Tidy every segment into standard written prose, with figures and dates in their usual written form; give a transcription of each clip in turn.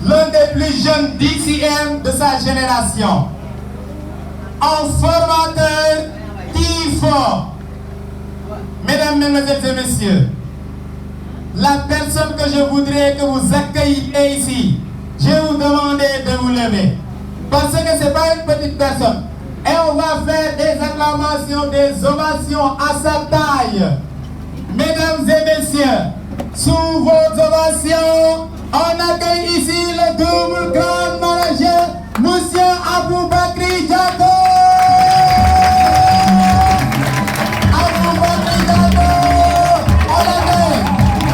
l'un des plus jeunes DCM de sa génération. Un formateur qui fort. Mesdames, Mesdemoiselles et Messieurs, la personne que je voudrais que vous accueilliez ici, je vais vous demander de vous lever. Parce que ce n'est pas une petite personne. Et on va faire des acclamations, des ovations à sa taille. Mesdames et messieurs, sous vos ovations, on accueille ici le double grand manager, Monsieur Aboubakri Diago. Aboubakri Diago, on l'accueille.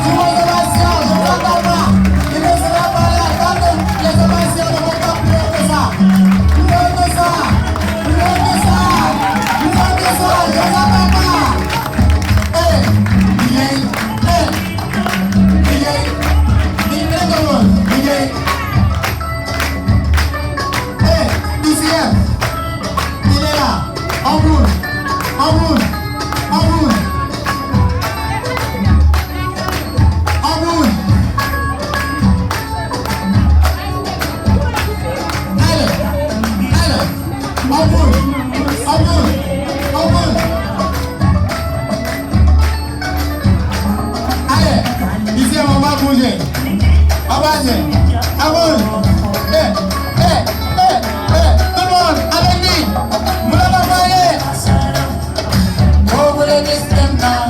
Sous vos ovations, je ne t'entends pas. Il ne sera pas là tant que les ovations ne vont pas plus haut que ça. Plus haut que ça. Plus haut que ça. Plus haut que ça. Je ne t'entends pas. Hey, DCM, il est là, en boule, en boule, en boule, en boule. Allez, en boule, en boule, en boule. Allez, DCM, on va bouger. Avancez, avance. Tout le monde, avec lui. Vous l'avez voyé. Oh, vous l'avez dit maintenant.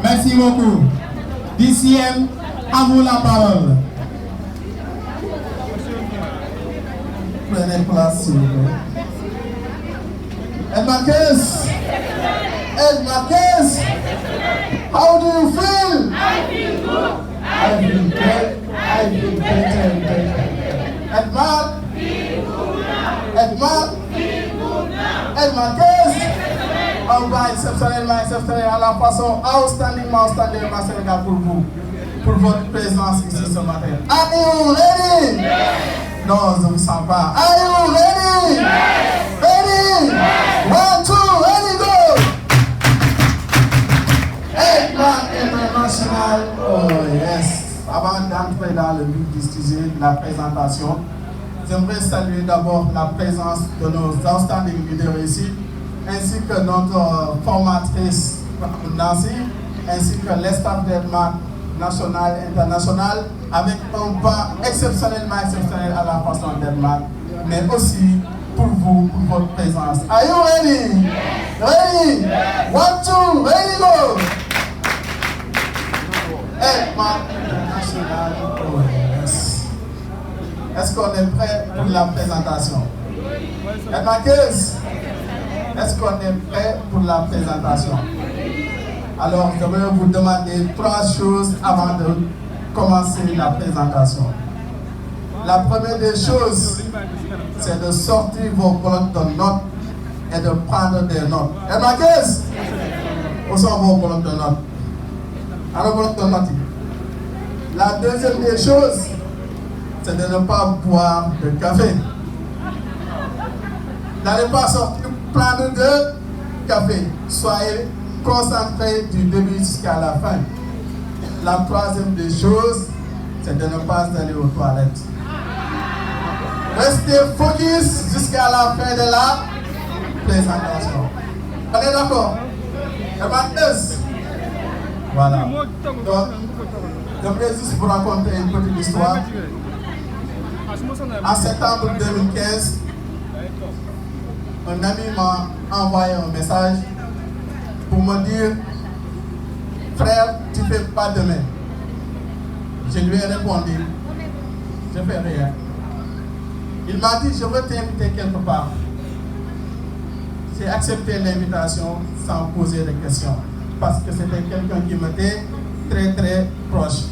Merci beaucoup. DCM, à vous la parole. Prenez place, s'il vous plaît. Ed Marquez. Ed Marquez. How do you feel? I feel good. I feel great. I feel better and better. Ed Mark. Ed Mark. Ed Marquez. On va exceptionnellement à la façon outstanding Sénégal pour vous, pour votre présence ici ce matin. Are you ready? Yes. Non, je ne me sens pas. Are you ready? Yes. Ready? Yes. 1, 2, ready, go! Ed Mark International. Oh yes. Avant d'entrer dans le vif du sujet de la présentation, j'aimerais saluer d'abord la présence de nos outstanding leaders ici, ainsi que notre formatrice Nancy, ainsi que les staff d'Edmark national et international, avec un pas exceptionnel à la façon d'Edmark, mais aussi pour vous, pour votre présence. Are you ready? Yes. Ready? Yes. 1, 2, ready, go! Edmark International. Oh yes. Est-ce qu'on est prêt pour la présentation? Edmarkers, est-ce qu'on est prêt pour la présentation? Alors, je vais vous demander 3 choses avant de commencer la présentation. La première des choses, c'est de sortir vos blocs de notes et de prendre des notes. Edmarkers, où sont vos blocs de notes? Alors, bloc de notes. La deuxième des choses, c'est de ne pas boire de café. N'allez pas sortir plein de café. Soyez concentrés du début jusqu'à la fin. La troisième des choses, c'est de ne pas aller aux toilettes. Restez focus jusqu'à la fin de la présentation. On est d'accord? Voilà. Donc, j'aimerais juste vous raconter une petite histoire. En septembre 2015, un ami m'a envoyé un message pour me dire: frère, tu ne fais pas demain. Je lui ai répondu: je ne fais rien. Il m'a dit: je veux t'inviter quelque part. J'ai accepté l'invitation sans poser de questions, parce que c'était quelqu'un qui m'était très très proche,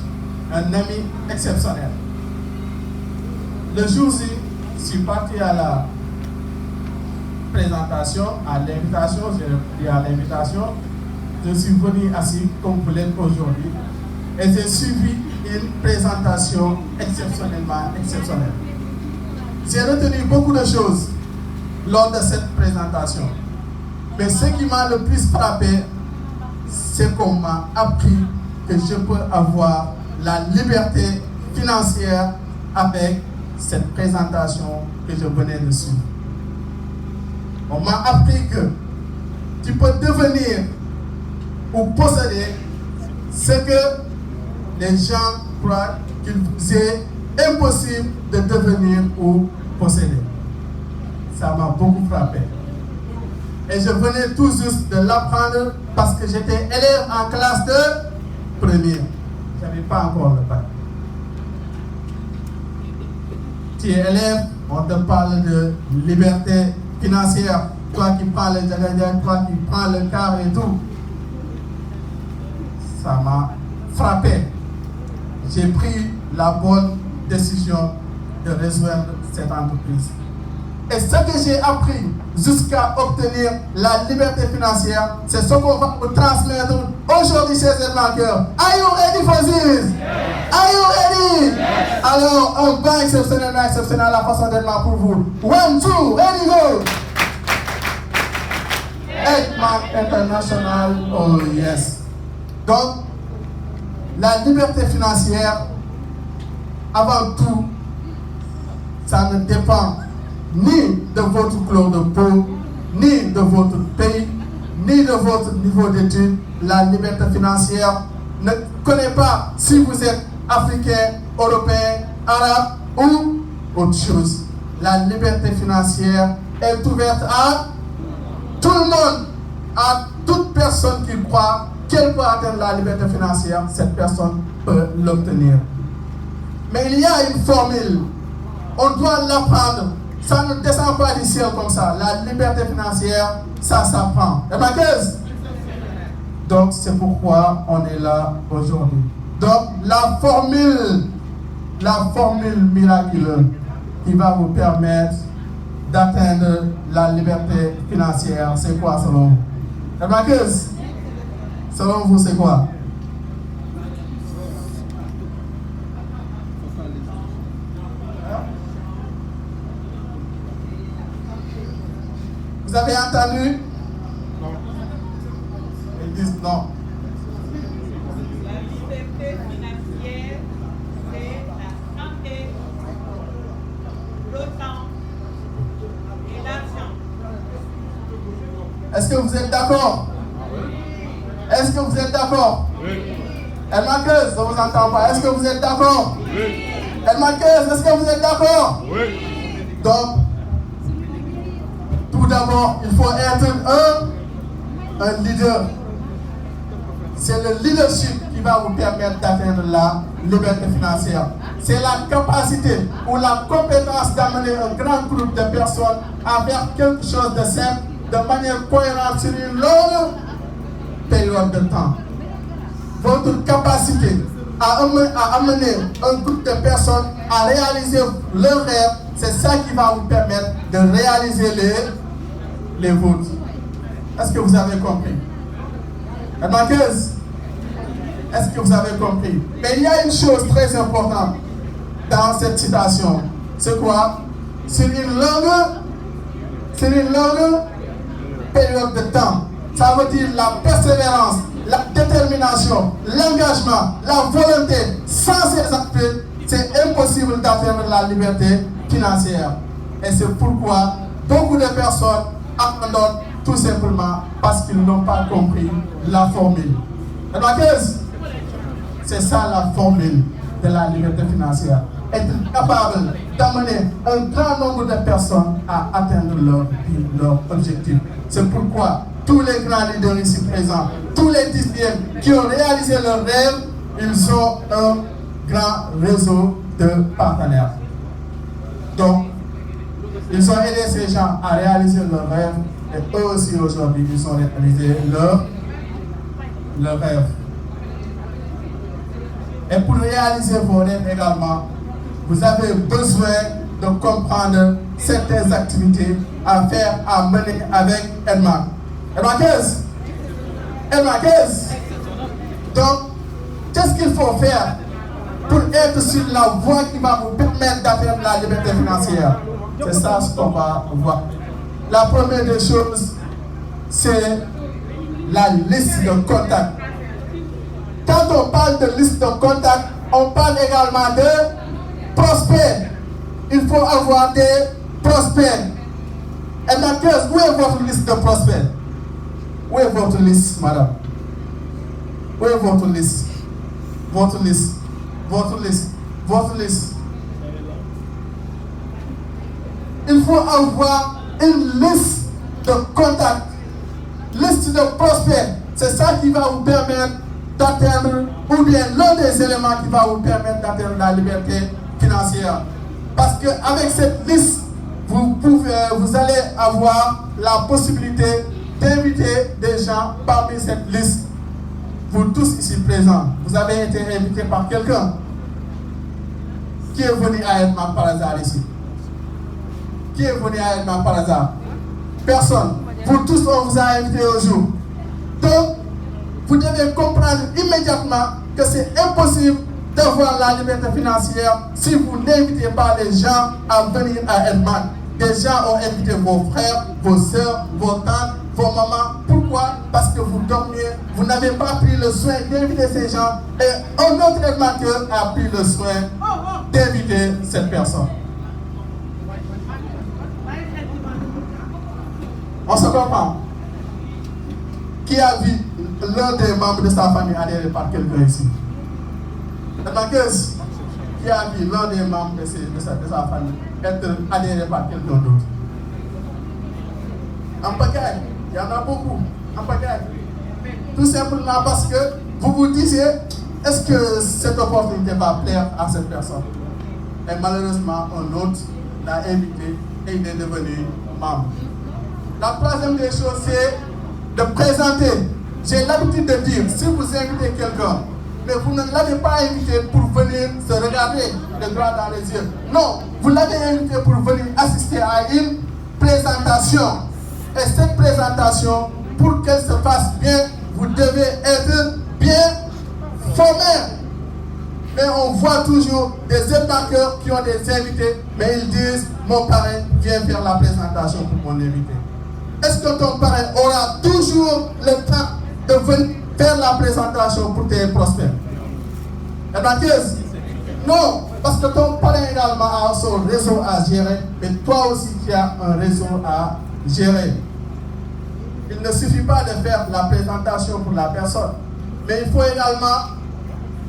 un ami exceptionnel. le jour-ci, je suis parti à la présentation, à l'invitation, j'ai dit à l'invitation, je suis venu assis comme vous l'êtes aujourd'hui et j'ai suivi une présentation exceptionnellement exceptionnelle. J'ai retenu beaucoup de choses lors de cette présentation. Mais ce qui m'a le plus frappé, c'est qu'on m'a appris que je peux avoir la liberté financière avec cette présentation que je venais de suivre. On m'a appris que tu peux devenir ou posséder ce que les gens croient qu'il est impossible de devenir ou posséder. Ça m'a beaucoup frappé. Et je venais tout juste de l'apprendre parce que j'étais élève en classe de première. Je n'avais pas encore le bac. Tu es élève, on te parle de liberté financière. Toi qui prends le jagadia, toi qui prends le car et tout. Ça m'a frappé. J'ai pris la bonne décision de rejoindre cette entreprise. Et ce que j'ai appris jusqu'à obtenir la liberté financière, c'est ce qu'on va vous transmettre aujourd'hui chez les marqueurs. Are you ready for this? Are you ready? Alors, un bain exceptionnel, la façon d'être pour vous. 1, 2, ready, go! Edmark International, oh yes. Donc, la liberté financière, avant tout, ça ne dépend ni de votre couleur de peau, ni de votre pays, ni de votre niveau d'études. La liberté financière ne connaît pas si vous êtes africain, européen, arabe ou autre chose. La liberté financière est ouverte à tout le monde, à toute personne qui croit qu'elle peut atteindre la liberté financière, cette personne peut l'obtenir. Mais il y a une formule, on doit l'apprendre. Ça ne descend pas du ciel comme ça. La liberté financière, ça s'apprend. Donc, c'est pourquoi on est là aujourd'hui. Donc, la formule miraculeuse qui va vous permettre d'atteindre la liberté financière, c'est quoi selon vous? Selon vous, c'est quoi? Vous avez entendu? Non. Ils disent non. La liberté financière, c'est la santé, le temps et l'argent. Est-ce que vous êtes d'accord? Est-ce que vous êtes d'accord? Oui. Elle Marqueuse, je ne vous entends pas. Est-ce que vous êtes d'accord? Oui. Elle Marqueuse, est-ce que vous êtes d'accord? Oui. Donc, tout d'abord, il faut être un leader. C'est le leadership qui va vous permettre d'atteindre la liberté financière. C'est la capacité ou la compétence d'amener un grand groupe de personnes à faire quelque chose de simple, de manière cohérente sur une longue période de temps. Votre capacité à amener un groupe de personnes à réaliser leurs rêves, c'est ça qui va vous permettre de réaliser les vôtres. Est-ce que vous avez compris? Est-ce que vous avez compris? Mais il y a une chose très importante dans cette citation. C'est quoi? C'est une longue période de temps. Ça veut dire la persévérance, la détermination, l'engagement, la volonté. Sans ces aspects, c'est impossible d'atteindre la liberté financière. Et c'est pourquoi beaucoup de personnes abandonnent tout simplement parce qu'ils n'ont pas compris la formule. C'est ça la formule de la liberté financière. Être capable d'amener un grand nombre de personnes à atteindre leur objectif. C'est pourquoi tous les grands leaders ici présents, tous les 10e qui ont réalisé leurs rêves, ils ont un grand réseau de partenaires. Donc, ils ont aidé ces gens à réaliser leurs rêves et eux aussi aujourd'hui, ils ont réalisé leurs rêves. Et pour réaliser vos rêves également, vous avez besoin de comprendre certaines activités à faire, à mener avec Edmark. Edmark, donc, qu'est-ce qu'il faut faire pour être sur la voie qui va vous permettre d'atteindre la liberté financière? C'est ça ce qu'on va voir. La première des choses, c'est la liste de contacts. Quand on parle de liste de contacts, on parle également de prospects. Il faut avoir des prospects. Et maintenant, où est votre liste de prospects? Où est votre liste, madame? Où est votre liste? Votre liste. Votre liste. Votre liste. Il faut avoir une liste de contacts, liste de prospects. C'est ça qui va vous permettre d'atteindre, ou bien l'un des éléments qui va vous permettre d'atteindre la liberté financière. Parce qu'avec cette liste, vous allez avoir la possibilité d'inviter des gens parmi cette liste. Vous tous ici présents, vous avez été invités par quelqu'un qui est venu à Edmark par hasard ici. Qui est venu à Edmark par hasard? Personne. Vous tous, on vous a invités au jour. Donc, vous devez comprendre immédiatement que c'est impossible d'avoir la liberté financière si vous n'invitez pas les gens à venir à Edmark. Des gens ont invité vos frères, vos soeurs, vos tantes, vos mamans. Pourquoi? Parce que vous dormiez, vous n'avez pas pris le soin d'inviter ces gens et un autre Edmarkeur a pris le soin d'inviter cette personne. On se comprend? Qui a vu l'un des membres de sa famille adhéré par quelqu'un ici? Edmarkeuse, qui a vu l'un des membres de sa famille être adhéré par quelqu'un d'autre? En pagaille, il y en a beaucoup. En pagaille. Tout simplement parce que vous vous disiez, est-ce que cette opportunité va plaire à cette personne? Et malheureusement, un autre l'a invité et il est devenu membre. La troisième des choses, c'est de présenter. J'ai l'habitude de dire, si vous invitez quelqu'un, mais vous ne l'avez pas invité pour venir se regarder le droit dans les yeux. Non, vous l'avez invité pour venir assister à une présentation. Et cette présentation, pour qu'elle se fasse bien, vous devez être bien formé. Mais on voit toujours des Edmarkeurs qui ont des invités, mais ils disent, mon parrain vient faire la présentation pour mon invité. Est-ce que ton parrain aura toujours le temps de venir faire la présentation pour tes prospects? Edmarkeuse? Non, parce que ton parrain également a son réseau à gérer, mais toi aussi tu as un réseau à gérer. Il ne suffit pas de faire la présentation pour la personne, mais il faut également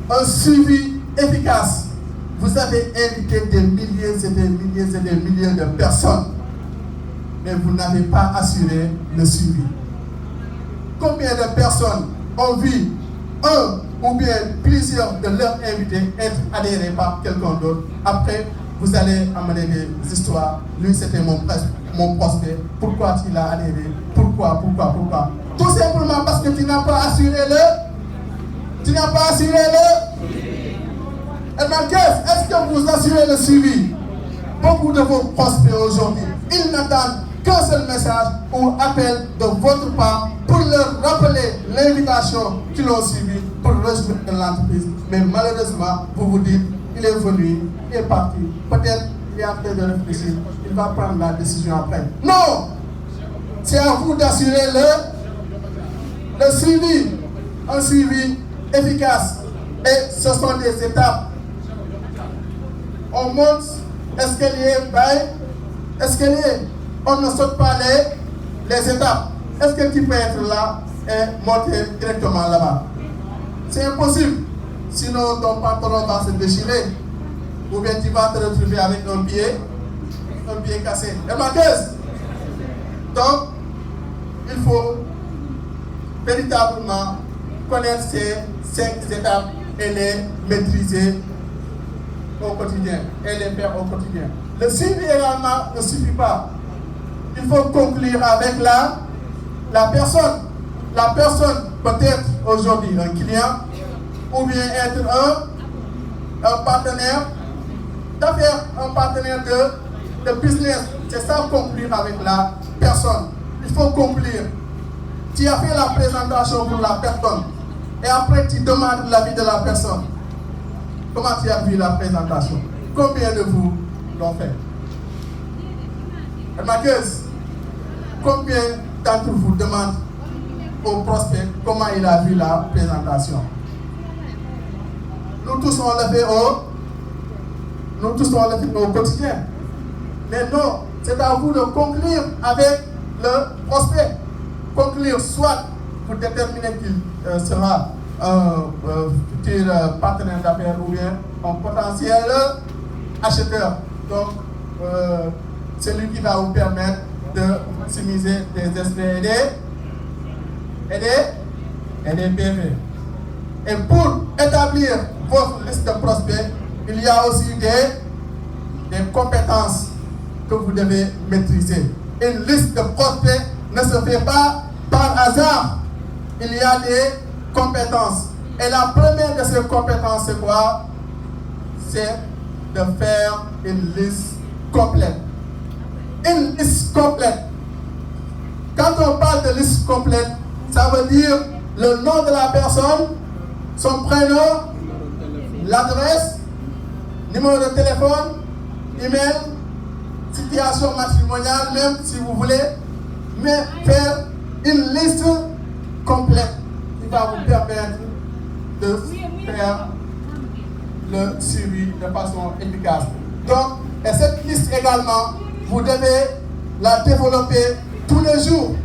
un suivi efficace. Vous avez invité des milliers et des milliers et des milliers de personnes, mais vous n'avez pas assuré le suivi. Combien de personnes ont vu un ou bien plusieurs de leurs invités être adhérés par quelqu'un d'autre? Après, vous allez amener des histoires. Lui, c'était mon prospect. Pourquoi tu l'as adhéré? Pourquoi? Tout simplement parce que tu n'as pas assuré Tu n'as pas assuré Edmarkeuse, est-ce que vous assurez le suivi? Beaucoup de vos prospects aujourd'hui, ils n'attendent qu'un seul message ou appel de votre part pour leur rappeler l'invitation qu'ils ont suivie pour rejoindre l'entreprise. Mais malheureusement, vous vous dites, il est venu, il est parti. Peut-être il est en train de réfléchir, il va prendre la décision après. Non! C'est à vous d'assurer le suivi, un suivi efficace. Et ce sont des étapes. On monte, escalier, on ne saute pas les étapes. Est-ce que tu peux être là et monter directement là-bas? C'est impossible. Sinon, ton pantalon va se déchirer. Ou bien tu vas te retrouver avec un pied cassé. Edmarkeuse. Donc, il faut véritablement connaître ces 5 étapes et les maîtriser au quotidien et les faire au quotidien. Le suivi également ne suffit pas. Il faut conclure avec la personne. La personne peut être aujourd'hui un client ou bien être un partenaire d'affaires, un partenaire de de business, c'est ça conclure avec la personne. Il faut conclure. Tu as fait la présentation pour la personne et après tu demandes l'avis de la personne. Comment tu as vu la présentation? Combien de vous l'ont fait? Marqueuse, combien d'entre vous demandent au prospect comment il a vu la présentation? Nous tous on le fait au quotidien. Mais non, c'est à vous de conclure avec le prospect. Conclure soit pour déterminer qu'il sera un futur partenaire d'affaires ou bien un potentiel acheteur. Donc, c'est lui qui va vous permettre de maximiser des espèces et des PV. Et pour établir votre liste de prospects, il y a aussi des compétences que vous devez maîtriser. Une liste de prospects ne se fait pas par hasard. Il y a des compétences. Et la première de ces compétences, c'est quoi? C'est de faire une liste complète. Une liste complète. Quand on parle de liste complète, ça veut dire le nom de la personne, son prénom, l'adresse, numéro de téléphone, email, situation matrimoniale, même si vous voulez, mais faire une liste complète qui va vous permettre de faire le suivi de façon efficace. Donc, et cette liste également, vous devez la développer tous les jours,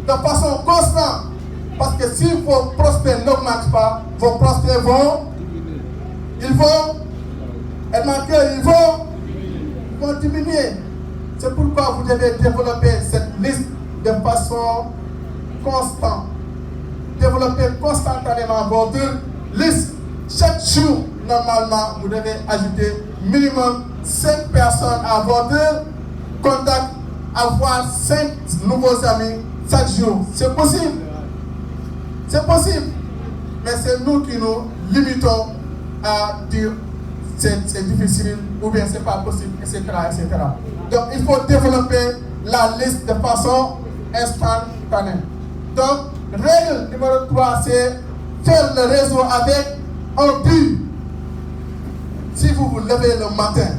de façon constante. Parce que si vos prospects n'augmentent pas, vos prospects ils vont diminuer. C'est pourquoi vous devez développer cette liste de façon constante. Développer constantanément votre liste. Chaque jour, normalement, vous devez ajouter minimum 5 personnes à votre contact, avoir 5 nouveaux amis chaque jour. C'est possible. C'est possible. Mais c'est nous qui nous limitons à dire c'est difficile ou bien c'est pas possible, etc., etc. Donc il faut développer la liste de façon instantanée. Donc, règle numéro 3, c'est faire le réseau avec un but. Si vous vous levez le matin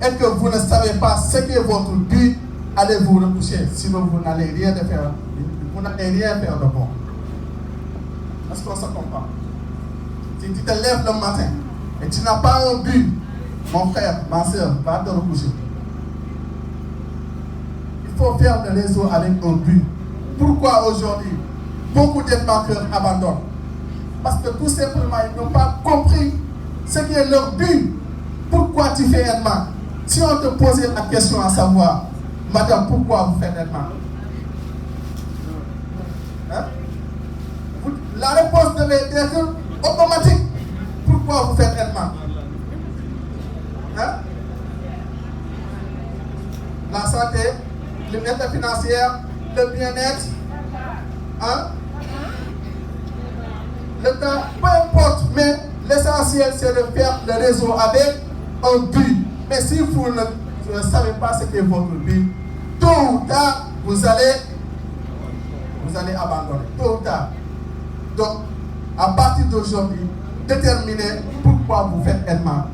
et que vous ne savez pas ce qu'est votre but, allez vous recoucher. Sinon, vous n'allez rien faire. Vous n'allez rien faire de bon. Est-ce qu'on se comprend? Si tu te lèves le matin et tu n'as pas un but, mon frère, ma soeur, va te recoucher. Il faut faire le réseau avec un but. Pourquoi aujourd'hui beaucoup d'embarqueurs abandonnent? Parce que tout simplement, ils n'ont pas compris ce qui est leur but. Pourquoi tu fais un marque? Si on te posait la question à savoir, madame, pourquoi vous faites un marque? Hein? La réponse devait être automatique. Pourquoi vous faites un marque? Hein? La santé, le bien-être financier, le bien-être, hein? Le temps, peu importe, mais l'essentiel c'est de faire le réseau avec un but. Mais si vous ne savez pas ce qu'est votre but, tôt ou tard, vous allez abandonner. Tôt ou tard. Donc, à partir d'aujourd'hui, déterminez pourquoi vous faites Edmar.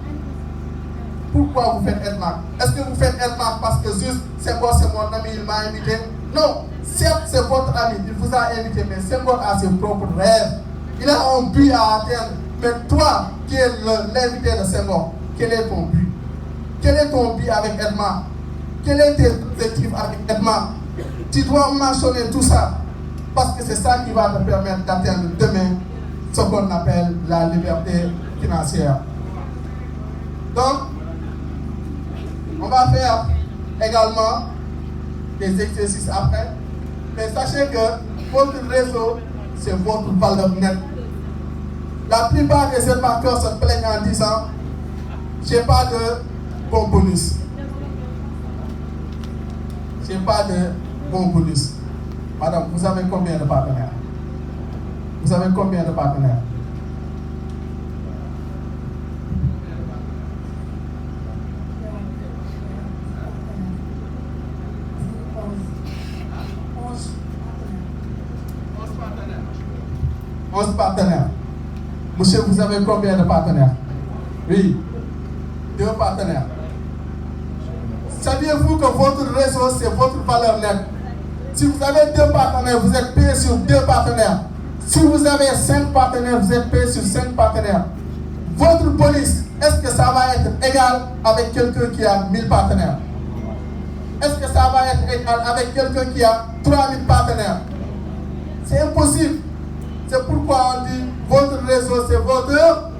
Pourquoi vous faites Edmar? Est-ce que vous faites Edmar parce que juste c'est moi, c'est mon ami, il m'a invité? Non, certes c'est votre ami, il vous a invité, mais c'est moi à ses propres rêves. Il a un but à atteindre. Mais toi, qui es l'invité de Senghor, quel est ton but? Quel est ton but avec Edmar? Quel est tes objectifs avec Edmar? Tu dois mentionner tout ça. Parce que c'est ça qui va te permettre d'atteindre demain ce qu'on appelle la liberté financière. Donc, on va faire également des exercices après. Mais sachez que votre réseau, c'est votre valeur nette. La plupart des embarqueurs se plaignent en disant j'ai pas de bon bonus. J'ai pas de bon bonus. Madame, vous avez combien de partenaires? Vous avez combien de partenaires? 11 partenaires. Monsieur, vous avez combien de partenaires? Oui, 2 partenaires. Saviez-vous que votre réseau, c'est votre valeur nette? Si vous avez 2 partenaires, vous êtes payé sur 2 partenaires. Si vous avez 5 partenaires, vous êtes payé sur 5 partenaires. Votre police, est-ce que ça va être égal avec quelqu'un qui a 1000 partenaires? Est-ce que ça va être égal avec quelqu'un qui a 3000 partenaires? C'est impossible. C'est pourquoi on dit votre réseau, c'est votre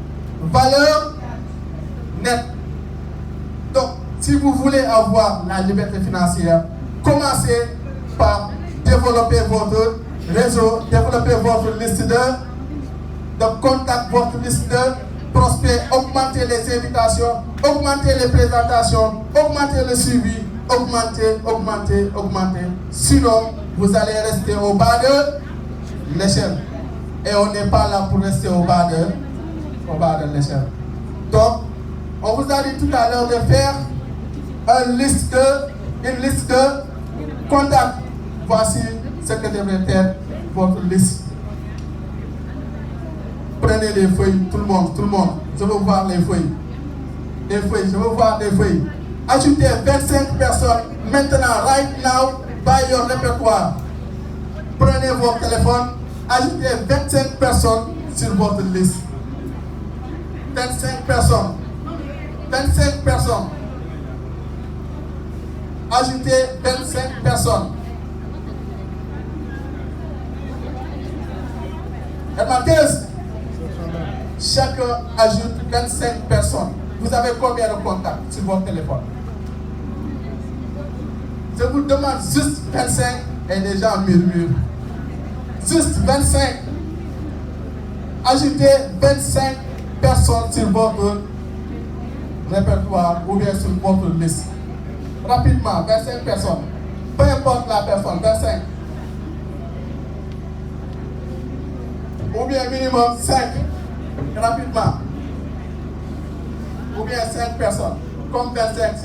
valeur nette. Donc, si vous voulez avoir la liberté financière, commencez par développer votre réseau, développer votre liste de contacts, votre liste de prospects, augmenter les invitations, augmenter les présentations, augmenter le suivi, augmenter. Sinon, vous allez rester au bas de l'échelle. Et on n'est pas là pour rester au bas de l'échelle. Donc, on vous a dit tout à l'heure de faire une liste de contacts. Voici ce que devrait être votre liste. Prenez les feuilles, tout le monde. Je veux voir les feuilles. Je veux voir des feuilles. Ajoutez 25 personnes maintenant, right now, by your répertoire. Prenez vos téléphones, ajoutez 25 personnes sur votre liste. 25 personnes. Ajoutez 25 personnes. Et ma thèse, chacun ajoute 25 personnes. Vous avez combien de contacts sur votre téléphone? Je vous demande juste 25 et les gens murmurent. Juste 25. Ajoutez 25 personnes sur votre répertoire ou bien sur votre liste. Rapidement, 25 personnes. Peu importe la personne, 25. Ou bien minimum 5. Rapidement. Ou bien 5 personnes. Comme 25,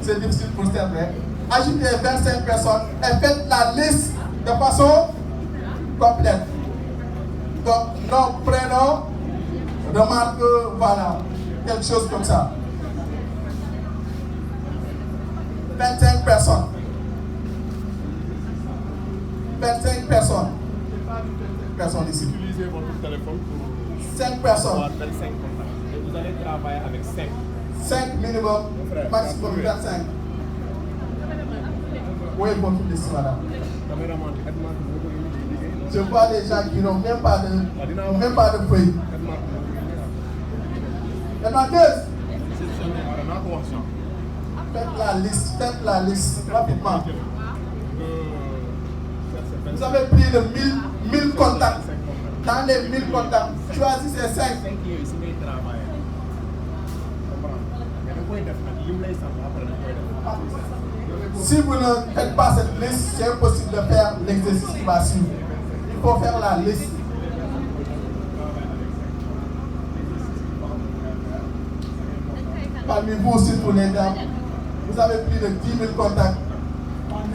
c'est difficile pour certains. Ajoutez 25 personnes et faites la liste de façon complète. Donc, nom, prénom, remarque, voilà, quelque chose comme ça. 25 personnes. 25 personnes. Personnes ici. Utilisez votre téléphone pour 5 personnes. avoir 25 contacts. Et vous allez travailler avec 5. 5 minimum, maximum 25. Oui, votre liste, madame. Je vois des gens qui n'ont même pas de feuille. Faites la liste rapidement. Vous avez plus de 1000 contacts. Dans les 1000 contacts, choisissez 5. Si vous ne faites pas cette liste, c'est impossible de faire l'exercice qui va suivre. Il faut faire la liste. Parmi vous, surtout les dames, vous avez plus de 10 000 contacts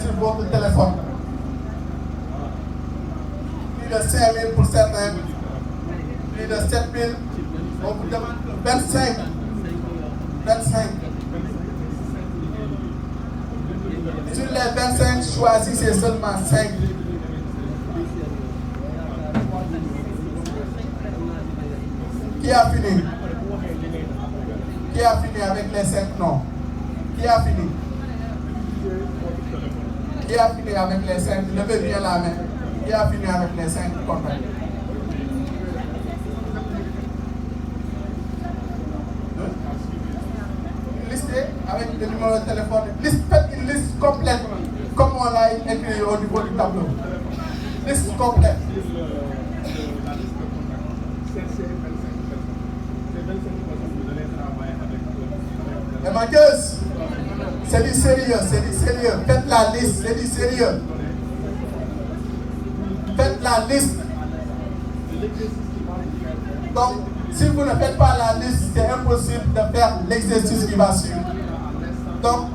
sur votre téléphone. Plus de 5 000 pour certains, plus de 7 000. On vous demande 25. Sur les 25, choisissez seulement 5. Qui a fini? Qui a fini avec les 5 noms? Qui a fini? Qui a fini avec les 5? Levez bien la main. Qui a fini avec les 5 contacts? Listez avec le numéro de téléphone. Faites une liste complète, comme on l'a écrit au niveau du tableau. Liste complète. Les manqueuses, c'est du sérieux. Faites la liste, c'est du sérieux. Faites la liste. Donc, si vous ne faites pas la liste, c'est impossible de faire l'exercice qui va suivre. Donc,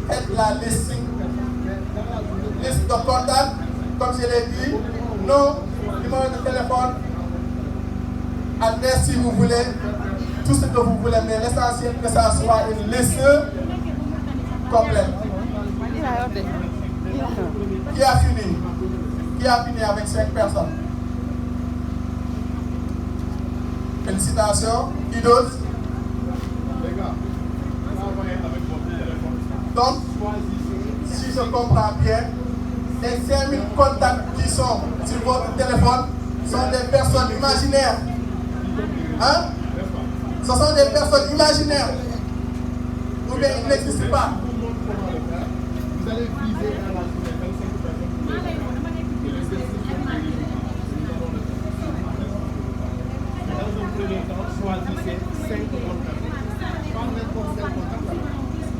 faites la liste. Liste de contacts, comme je l'ai dit, nom, numéro de téléphone, adresse si vous voulez, tout ce que vous voulez, mais l'essentiel que ça soit une liste complète. Qui a fini? Qui a fini avec 5 personnes? Félicitations. Qui d'autre? Les gars, travaillez avec votre téléphone. Donc, si je comprends bien, les 5000 contacts qui sont sur votre téléphone sont des personnes imaginaires. Hein? Ce sont des personnes imaginaires. Ou bien ils n'existent pas. Vous allez viser à la journée 25 personnes. Et l'exercice dans un premier temps, choisissez 5 contacts. Pas n'importe quel contact.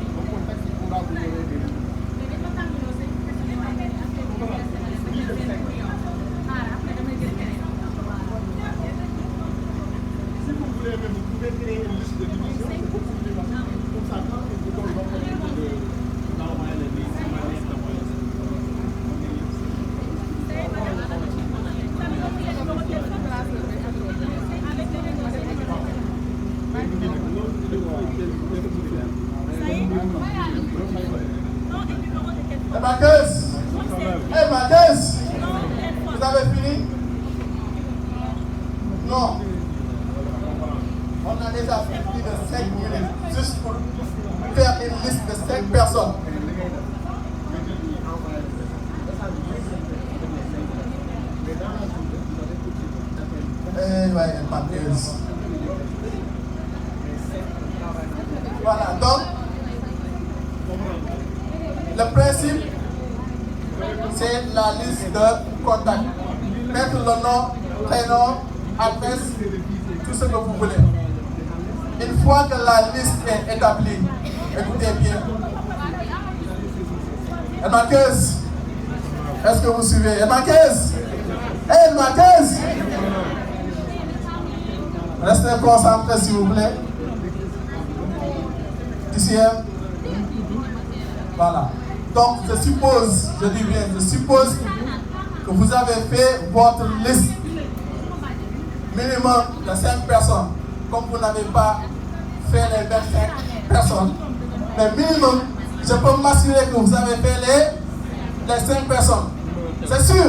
Un contact qui pourra vous donner des résultats. Si vous voulez, vous pouvez créer une liste de division. C'est possible de faire comme ça. Vous pouvez d'envoyer les listes. Marqueuse! Hey Marqueuse! Vous avez fini? Non. On a déjà fait plus de 5 minutes juste pour faire une liste de 5 personnes. Eh ouais, Marqueuse. Voilà, donc, le principe, c'est la liste de contacts. Mettre le nom, prénom, adresse, tout ce que vous voulez. Une fois que la liste est établie, écoutez bien. Marqueuse, est-ce que vous suivez? Marqueuse! Hey, Marqueuse! Restez concentrés s'il vous plaît. Ici, voilà. Donc, je suppose, je dis bien, je suppose que vous avez fait votre liste minimum de 5 personnes. Comme vous n'avez pas fait les 25 personnes, mais minimum, je peux m'assurer que vous avez fait les 5 personnes. C'est sûr,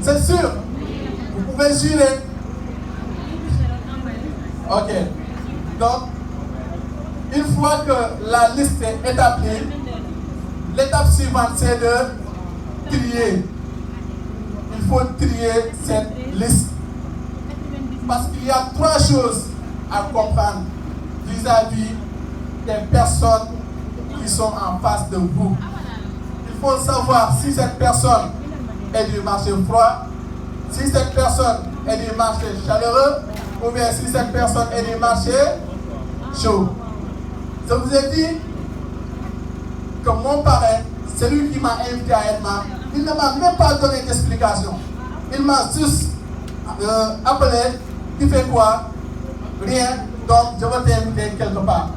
c'est sûr. Vous pouvez jurer. Ok. Donc, une fois que la liste est établie, l'étape suivante c'est de trier. Il faut trier cette liste. Parce qu'il y a 3 choses à comprendre vis-à-vis des personnes qui sont en face de vous. Il faut savoir si cette personne est du marché froid, si cette personne est du marché chaleureux, ou bien si cette personne est du marché chaud. Je vous ai dit que mon parrain, celui qui m'a invité à Edma, il ne m'a même pas donné d'explication. Il m'a juste appelé, tu fais quoi? Rien, donc je veux t'inviter quelque part.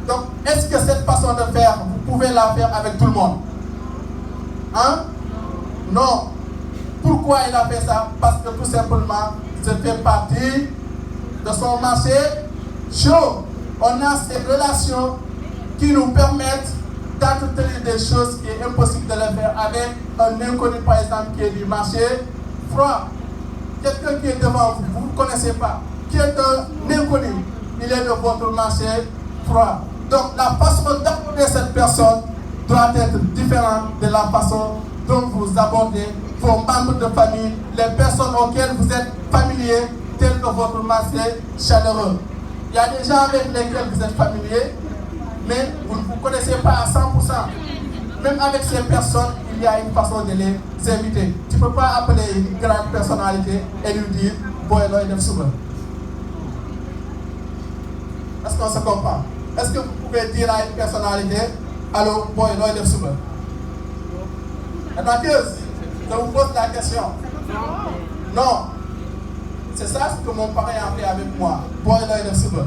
Donc, est-ce que cette façon de faire, vous pouvez la faire avec tout le monde? Hein? Non. Pourquoi il a fait ça? Parce que tout simplement, je fais partie de son marché chaud. On a ces relations qui nous permettent d'entretenir des choses qui est impossible de le faire avec un inconnu, par exemple, qui est du marché froid. Quelqu'un qui est devant vous, vous ne connaissez pas, qui est un inconnu, il est de votre marché froid. Donc la façon d'aborder cette personne doit être différente de la façon dont vous abordez vos membres de famille, les personnes auxquelles vous êtes familiers, tels que votre marché chaleureux. Il y a des gens avec lesquels vous êtes familiers, mais vous ne vous connaissez pas à 100%. Même avec ces personnes, il y a une façon de les inviter. Tu ne peux pas appeler une grande personnalité et lui dire « Boy, loy def suba ». Est-ce qu'on se comprend? Est-ce que vous pouvez dire à une personnalité « Allô, boy, loy def suba ». Marqueuse, je vous pose la question. Non. C'est ça ce que mon parrain a fait avec moi. Boy, loy def suba.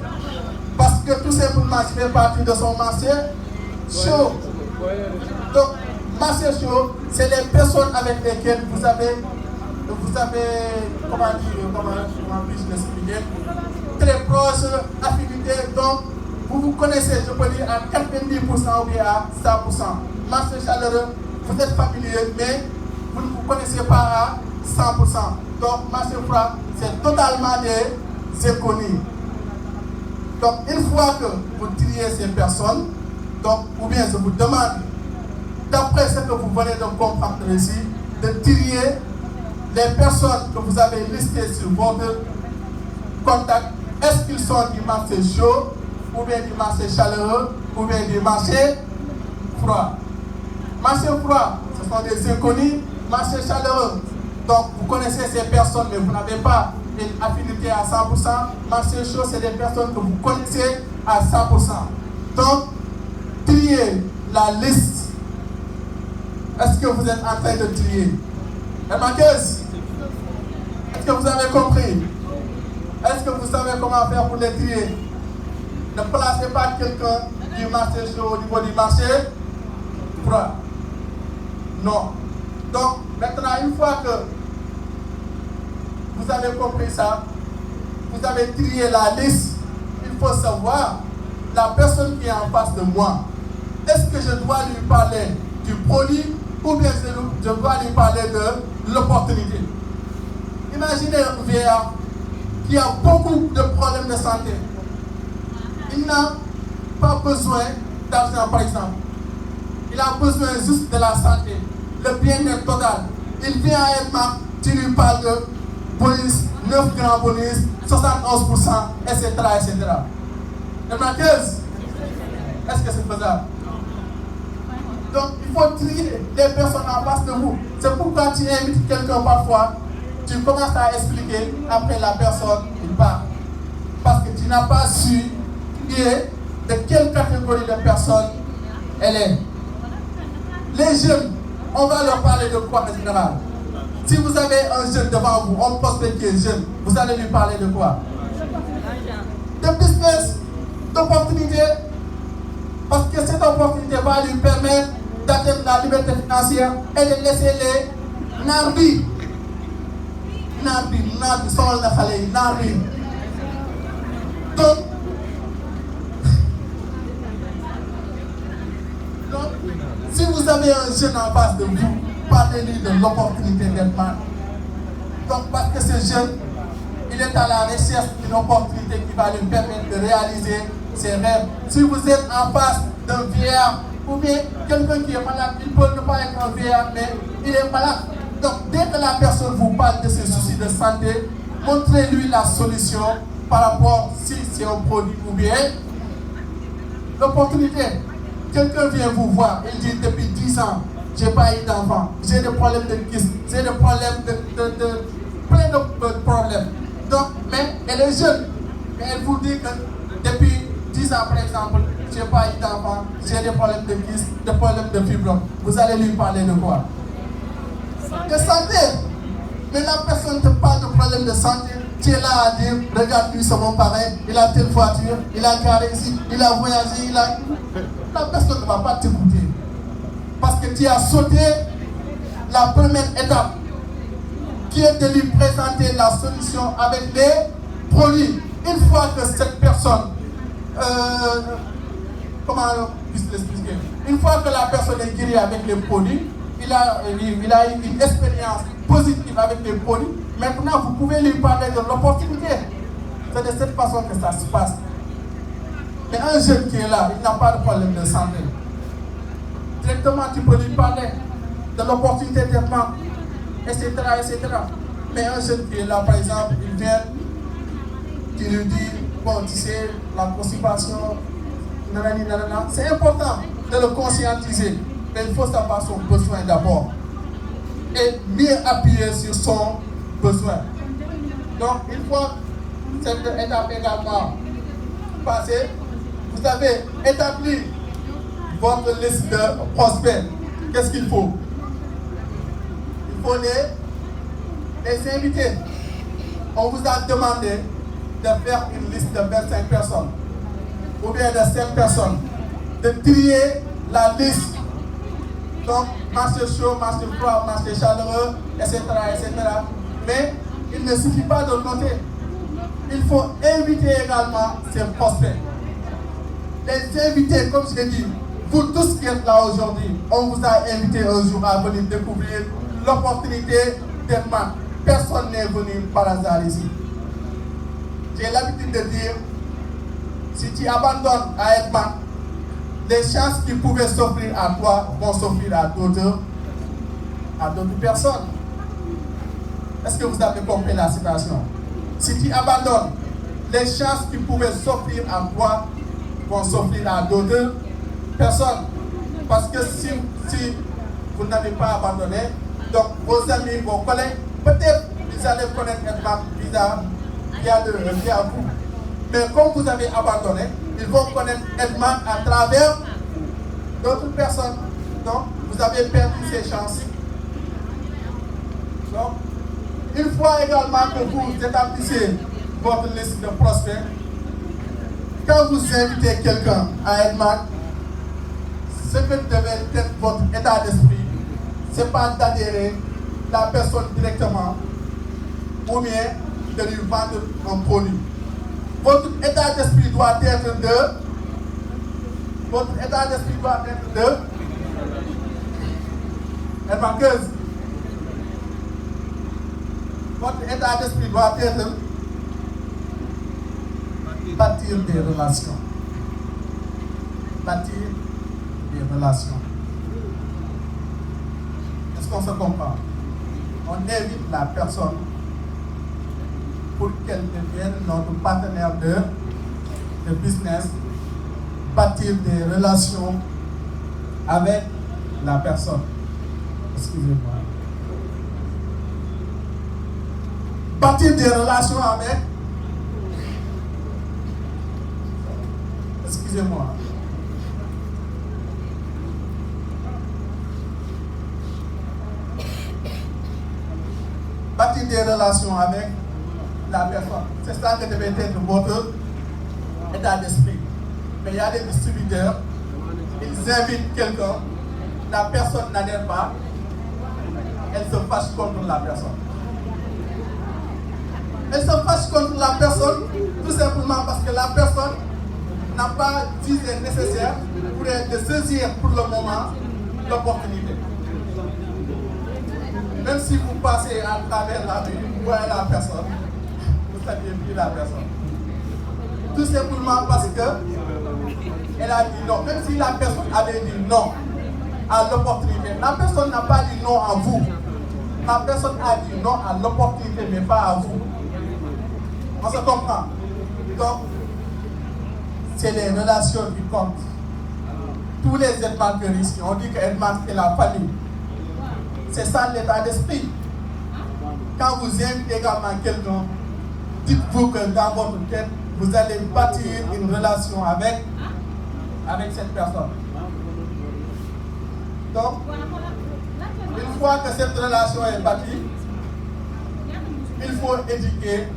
Parce que tout simplement, je fais partie de son marché chaud. Donc, marché chaud, c'est les personnes avec lesquelles vous avez vous avez, comment puis-je l'expliquer, très proche, affinité, donc vous connaissez, je peux dire, à 90% ou bien à 100%. Marché chaleureux, vous êtes familier, mais vous ne vous connaissez pas à 100%. Donc, marché froid, c'est totalement des inconnus. Donc, une fois que vous triez ces personnes, donc, ou bien je vous demande, d'après ce que vous venez de comprendre ici, de trier les personnes que vous avez listées sur votre contact. Est-ce qu'ils sont du marché chaud, ou bien du marché chaleureux, ou bien du marché froid? Marché froid, ce sont des inconnus. Marché chaleureux, donc vous connaissez ces personnes, mais vous n'avez pas une affinité à 100%. Marché chaud, c'est des personnes que vous connaissez à 100%. Donc, trier la liste. Est-ce que vous êtes en train de trier? Les manqueuses, est-ce que vous avez compris? Est-ce que vous savez comment faire pour les trier? Ne placez pas quelqu'un du marché chaud au niveau du marché froid. Non. Donc, maintenant, une fois que vous avez compris ça, vous avez trié la liste, il faut savoir la personne qui est en face de moi. Est-ce que je dois lui parler du produit ou bien je dois lui parler de l'opportunité? Imaginez un vieillard qui a beaucoup de problèmes de santé. Il n'a pas besoin d'argent, par exemple. Il a besoin juste de la santé, le bien-être total. Il vient à Edma, tu lui parles de bonus, 9 grands bonus, 71%, etc. etc. Les marqueuses, est-ce que c'est faisable? Donc, il faut trier les personnes en face de vous. C'est pourquoi tu invites quelqu'un parfois, tu commences à expliquer, après la personne, il part. Parce que tu n'as pas su de quelle catégorie de personne elle est. Les jeunes, on va leur parler de quoi en général? Si vous avez un jeune devant vous, on poste qui est jeune, vous allez lui parler de quoi? De business, d'opportunité. Parce que cette opportunité va lui permettre d'atteindre la liberté financière et de laisser les narbi. Narbi, sol na khale, narbi. Donc, si vous avez un jeune en face de vous, parlez-lui de l'opportunité d'être mal. Donc, parce que ce jeune, il est à la recherche d'une opportunité qui va lui permettre de réaliser ses rêves. Si vous êtes en face d'un vieillard, ou bien quelqu'un qui est malade, il peut ne pas être un vieillard, mais il est malade. Donc, dès que la personne vous parle de ses soucis de santé, montrez-lui la solution par rapport si c'est un produit ou bien l'opportunité. Quelqu'un vient vous voir, il dit depuis 10 ans, j'ai pas eu d'enfant, j'ai des problèmes de kyste, j'ai des problèmes plein de problèmes. Donc, mais elle est jeune, mais elle vous dit que depuis 10 ans par exemple, j'ai pas eu d'enfant, j'ai des problèmes de kyste, des problèmes de fibrome. Vous allez lui parler de quoi? De santé. Mais la personne te parle de problèmes de santé, tu es là à dire, regarde lui c'est mon parrain, il a telle voiture, il a garé ici, il a voyagé, il a... La personne ne va pas t'écouter. Parce que tu as sauté la première étape, qui est de lui présenter la solution avec les produits. Une fois que cette personne, comment puis-je l'expliquer? Une fois que la personne est guérie avec les produits, il a eu une expérience positive avec les produits, maintenant vous pouvez lui parler de l'opportunité. C'est de cette façon que ça se passe. Mais un jeune qui est là, il n'a pas de problème de santé. Directement, tu peux lui parler de l'opportunité de traitement, etc., etc. Mais un jeune qui est là, par exemple, il vient, tu lui dis, bon, tu sais, la constipation, nanani, nanana. C'est important de le conscientiser, mais il faut savoir son besoin d'abord. Et mieux appuyer sur son besoin. Donc, une fois cette étape également passée, vous avez établi votre liste de prospects. Qu'est-ce qu'il faut? Il faut les inviter. On vous a demandé de faire une liste de 25 personnes ou bien de 5 personnes, de trier la liste Donc, marché chaud, marché froid, marché chaleureux, etc., etc. Mais il ne suffit pas de noter. Il faut inviter également ces prospects. Les invités, comme je l'ai dit, vous tous qui êtes là aujourd'hui, on vous a invité un jour à venir découvrir l'opportunité d'Edman. Personne n'est venu par hasard ici. J'ai l'habitude de dire, si tu abandonnes à Edman, les chances qui pouvaient s'offrir à toi vont s'offrir à d'autres personnes. Est-ce que vous avez compris la situation? Si tu abandonnes, les chances qui pouvaient s'offrir à toi vont s'offrir à d'autres personnes. Parce que si vous n'avez pas abandonné, donc vos amis, vos collègues, peut-être ils allaient connaître Edman via vous. Mais comme vous avez abandonné, ils vont connaître Edman à travers d'autres personnes. Donc, vous avez perdu ces chances. Donc, une fois également que vous établissez votre liste de prospects, quand vous invitez quelqu'un à Edman, ce que devait être votre état d'esprit, ce n'est pas d'adhérer la personne directement ou bien de lui vendre un produit. Votre état d'esprit doit être de... Votre état d'esprit doit être de... Edmanqueuse. Votre état d'esprit doit être bâtir des relations. Bâtir des relations. Est-ce qu'on se comprend? On invite la personne pour qu'elle devienne notre partenaire de business, bâtir des relations avec la personne. Excusez-moi. Bâtir des relations avec... Excusez-moi. Bâtir des relations avec la personne. C'est ça que devait être votre état d'esprit. Mais il y a des distributeurs, ils invitent quelqu'un, la personne n'adhère pas, elle se fâche contre la personne. Elle se fâche contre la personne tout simplement parce que la personne n'a pas jugé nécessaire pour de saisir pour le moment l'opportunité. Même si vous passez à travers la rue, vous voyez la personne, vous saviez plus la personne. Tout simplement parce que elle a dit non. Même si la personne avait dit non à l'opportunité, la personne n'a pas dit non à vous. La personne a dit non à l'opportunité, mais pas à vous. On se comprend. Donc, c'est les relations qui comptent. Tous les Edmanqueurs ici, on dit que Edman c'est la famille. C'est ça l'état d'esprit. Quand vous invitez également quelqu'un, dites-vous que dans votre tête, vous allez bâtir une relation avec cette personne. Donc, une fois que cette relation est bâtie, il faut éduquer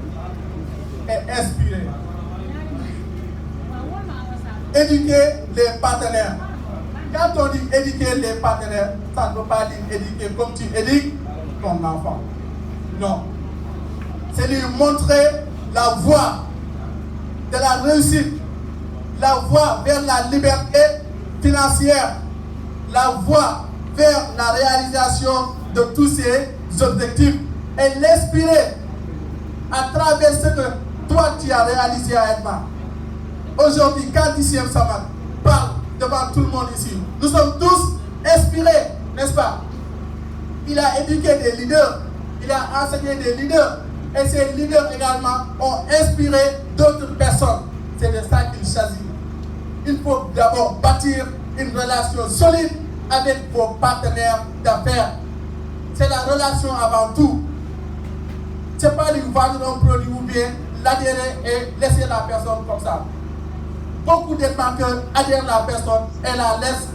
et inspirer. Éduquer les partenaires. Quand on dit éduquer les partenaires, ça ne veut pas dire éduquer comme tu éduques ton enfant. Non. C'est lui montrer la voie de la réussite, la voie vers la liberté financière, la voie vers la réalisation de tous ces objectifs et l'inspirer à travers ce que toi tu as réalisé à Edman. Aujourd'hui, quand Diciem Samak parle devant tout le monde ici, nous sommes tous inspirés, n'est-ce pas? Il a éduqué des leaders, il a enseigné des leaders, et ces leaders également ont inspiré d'autres personnes. C'est de ça qu'il s'agit. Il faut d'abord bâtir une relation solide avec vos partenaires d'affaires. C'est la relation avant tout. Ce n'est pas lui vendre un produit ou bien l'adhérer et laisser la personne comme ça. Beaucoup d'Edmanqueurs adhèrent la personne et la laissent.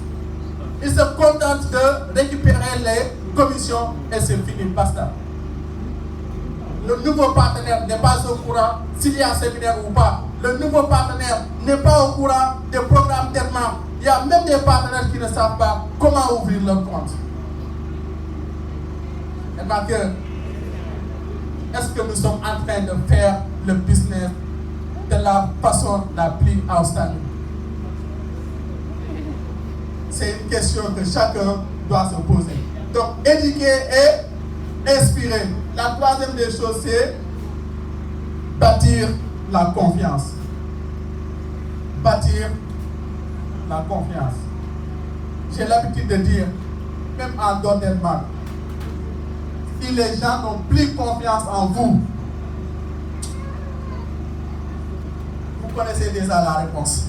Ils se contentent de récupérer les commissions et c'est fini, basta. Le nouveau partenaire n'est pas au courant s'il y a un séminaire ou pas. Le nouveau partenaire n'est pas au courant des programmes d'Edman. Il y a même des partenaires qui ne savent pas comment ouvrir leur compte. Et donc, est-ce que nous sommes en train de faire le business de la façon la plus outstanding? C'est une question que chacun doit se poser. Donc, éduquer et inspirer. La troisième des choses, c'est bâtir la confiance. Bâtir la confiance. J'ai l'habitude de dire, même en dehors des marques, si les gens n'ont plus confiance en vous, vous connaissez déjà la réponse.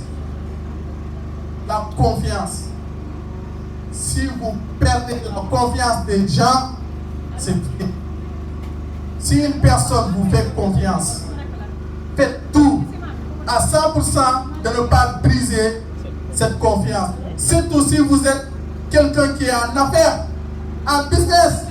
La confiance. Si vous perdez la confiance des gens, c'est fini. Si une personne vous fait confiance, faites tout à 100% de ne pas briser cette confiance. Surtout si vous êtes quelqu'un qui est en affaires, en business.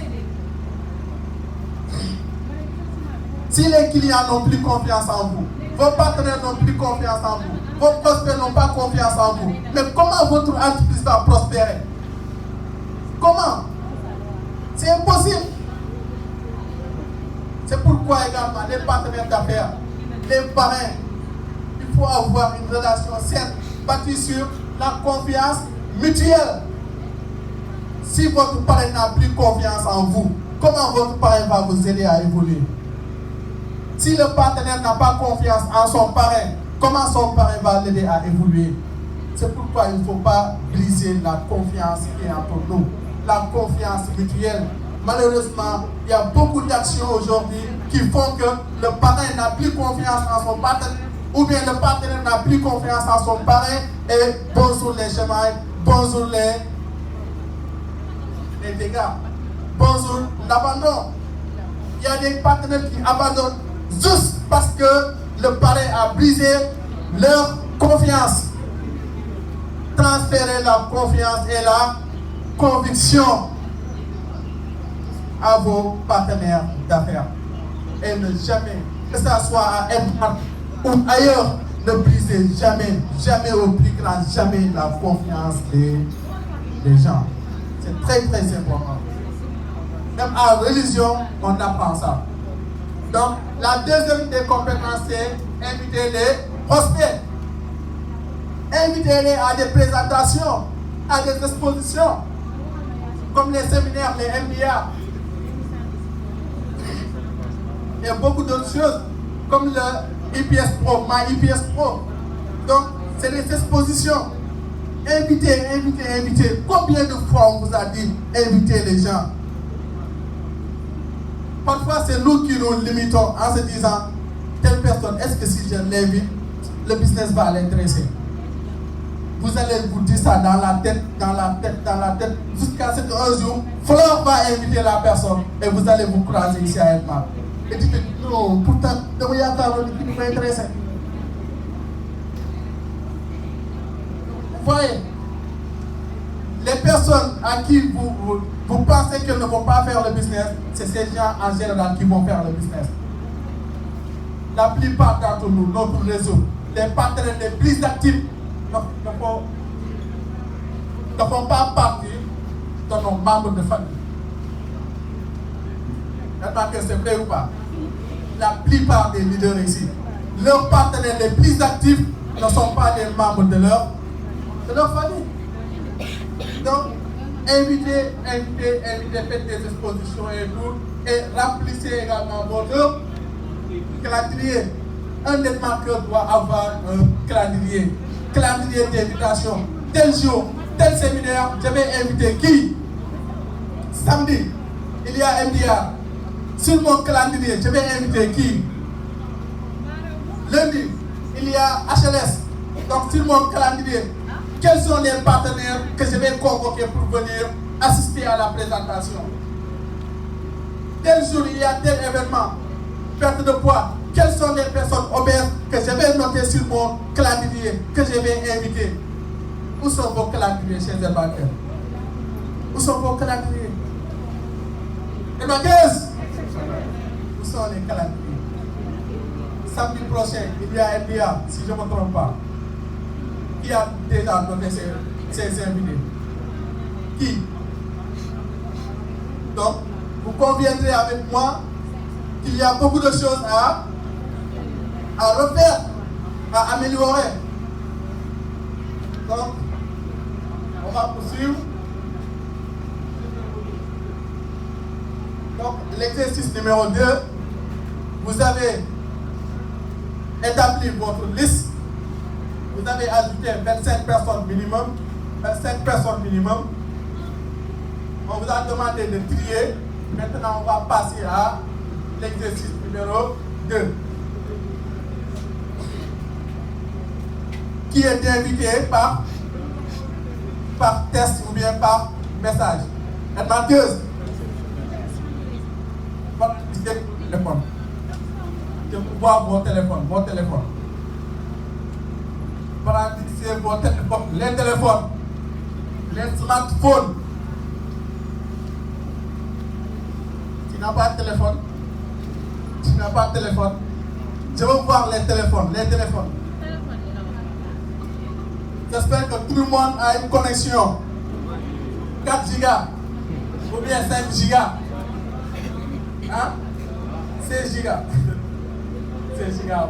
Si les clients n'ont plus confiance en vous, vos partenaires n'ont plus confiance en vous, vos prospects n'ont pas confiance en vous, mais comment votre entreprise va prospérer? Comment? C'est impossible. C'est pourquoi également les partenaires d'affaires, les parrains, il faut avoir une relation saine, bâtie sur la confiance mutuelle. Si votre parrain n'a plus confiance en vous, comment votre parrain va vous aider à évoluer? Si le partenaire n'a pas confiance en son parrain, comment son parrain va l'aider à évoluer? C'est pourquoi il ne faut pas briser la confiance qui est entre nous, la confiance mutuelle. Malheureusement, il y a beaucoup d'actions aujourd'hui qui font que le parrain n'a plus confiance en son partenaire, ou bien le partenaire n'a plus confiance en son parrain, et bonjour les chemins, bonjour les dégâts, bonjour l'abandon. Il y a des partenaires qui abandonnent juste parce que le parrain a brisé leur confiance. Transférer la confiance et la conviction à vos partenaires d'affaires. Et ne jamais, que ce soit à Edmar ou ailleurs, ne brisez jamais, jamais au plus grand, jamais la confiance des gens. C'est très très important. Même en religion, on apprend ça. Donc, la deuxième des compétences, c'est inviter les prospects. Invitez-les à des présentations, à des expositions, comme les séminaires, les MBA. Il y a beaucoup d'autres choses, comme le IPS Pro, My IPS Pro. Donc, c'est des expositions. Invitez. Combien de fois on vous a dit invitez les gens? Parfois, c'est nous qui nous limitons en se disant, telle personne, est-ce que si je l'invite, le business va l'intéresser? Vous allez vous dire ça dans la tête, jusqu'à ce qu'un jour, Fleur va inviter la personne et vous allez vous croiser ici à Edmar. Et dites, non, pourtant, il y a qui nous va intéresser. Vous voyez, les personnes à qui vous pensez qu'elles ne vont pas faire le business, c'est ces gens en général qui vont faire le business. La plupart d'entre nous, notre réseau, les partenaires les plus actifs ne font pas partie de nos membres de famille. Est-ce que c'est vrai ou pas? La plupart des leaders ici, leurs partenaires les plus actifs ne sont pas des membres de leur famille. Donc, invitez, faites des expositions et tout, et remplissez également votre calendrier. Un des marqueurs doit avoir un calendrier d'invitation. Tel jour, tel séminaire, je vais inviter qui? Samedi, il y a MDA. Sur mon calendrier, je vais inviter qui? Lundi, il y a HLS. Donc sur mon calendrier, quels sont les partenaires que je vais convoquer pour venir assister à la présentation? Tel jour, il y a tel événement. Perte de poids. Quelles sont les personnes obèses que je vais noter sur mon calendrier, que je vais inviter? Où sont vos calendriers chez les banquiers? Où sont vos calendriers? Et ma gueuse, où sont les calendriers? Samedi prochain, il y a MBA, si je ne me trompe pas. Qui a déjà noté ces invités? Qui? Donc, vous conviendrez avec moi qu'il y a beaucoup de choses à refaire, à améliorer. Donc, on va poursuivre. Donc, l'exercice numéro 2, vous avez établi votre liste. Vous avez ajouté 25 personnes minimum. 25 personnes minimum. On vous a demandé de trier. Maintenant, on va passer à l'exercice numéro 2. Qui est invité par test ou bien par message? Animateuse. Téléphone. Je peux voir mon téléphone. Brandissez vos téléphones. Les téléphones. Les smartphones. Tu n'as pas de téléphone? Je veux voir les téléphones. J'espère que tout le monde a une connexion 4 gigas ou bien 5 gigas. Hein? 16 gigas. 16 gigas.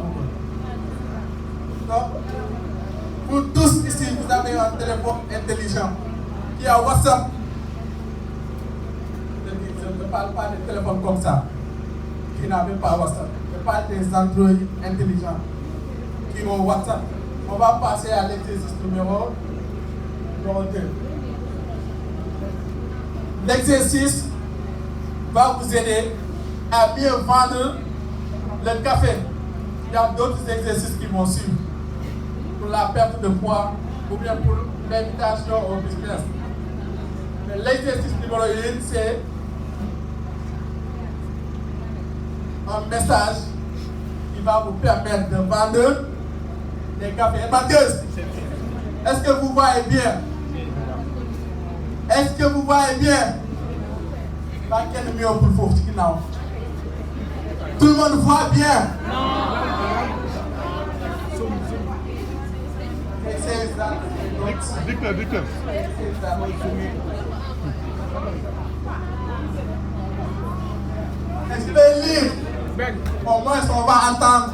Donc, pour tous ici, vous avez un téléphone intelligent qui a WhatsApp. Je ne parle pas des téléphones comme ça, qui n'avaient pas WhatsApp. Je parle des Android intelligents qui ont WhatsApp. On va passer à l'exercice numéro 2. L'exercice va vous aider à mieux vendre le café. Il y a d'autres exercices qui vont suivre pour la perte de poids ou bien pour l'invitation au business. Mais l'exercice numéro 1, c'est un message qui va vous permettre de vendre des cafés. Mathieu, est-ce que vous voyez bien? Pas quel mieux pour le faux, tout le monde voit bien? Dicteur. Est-ce que vous vais lire? Au moins, on va entendre.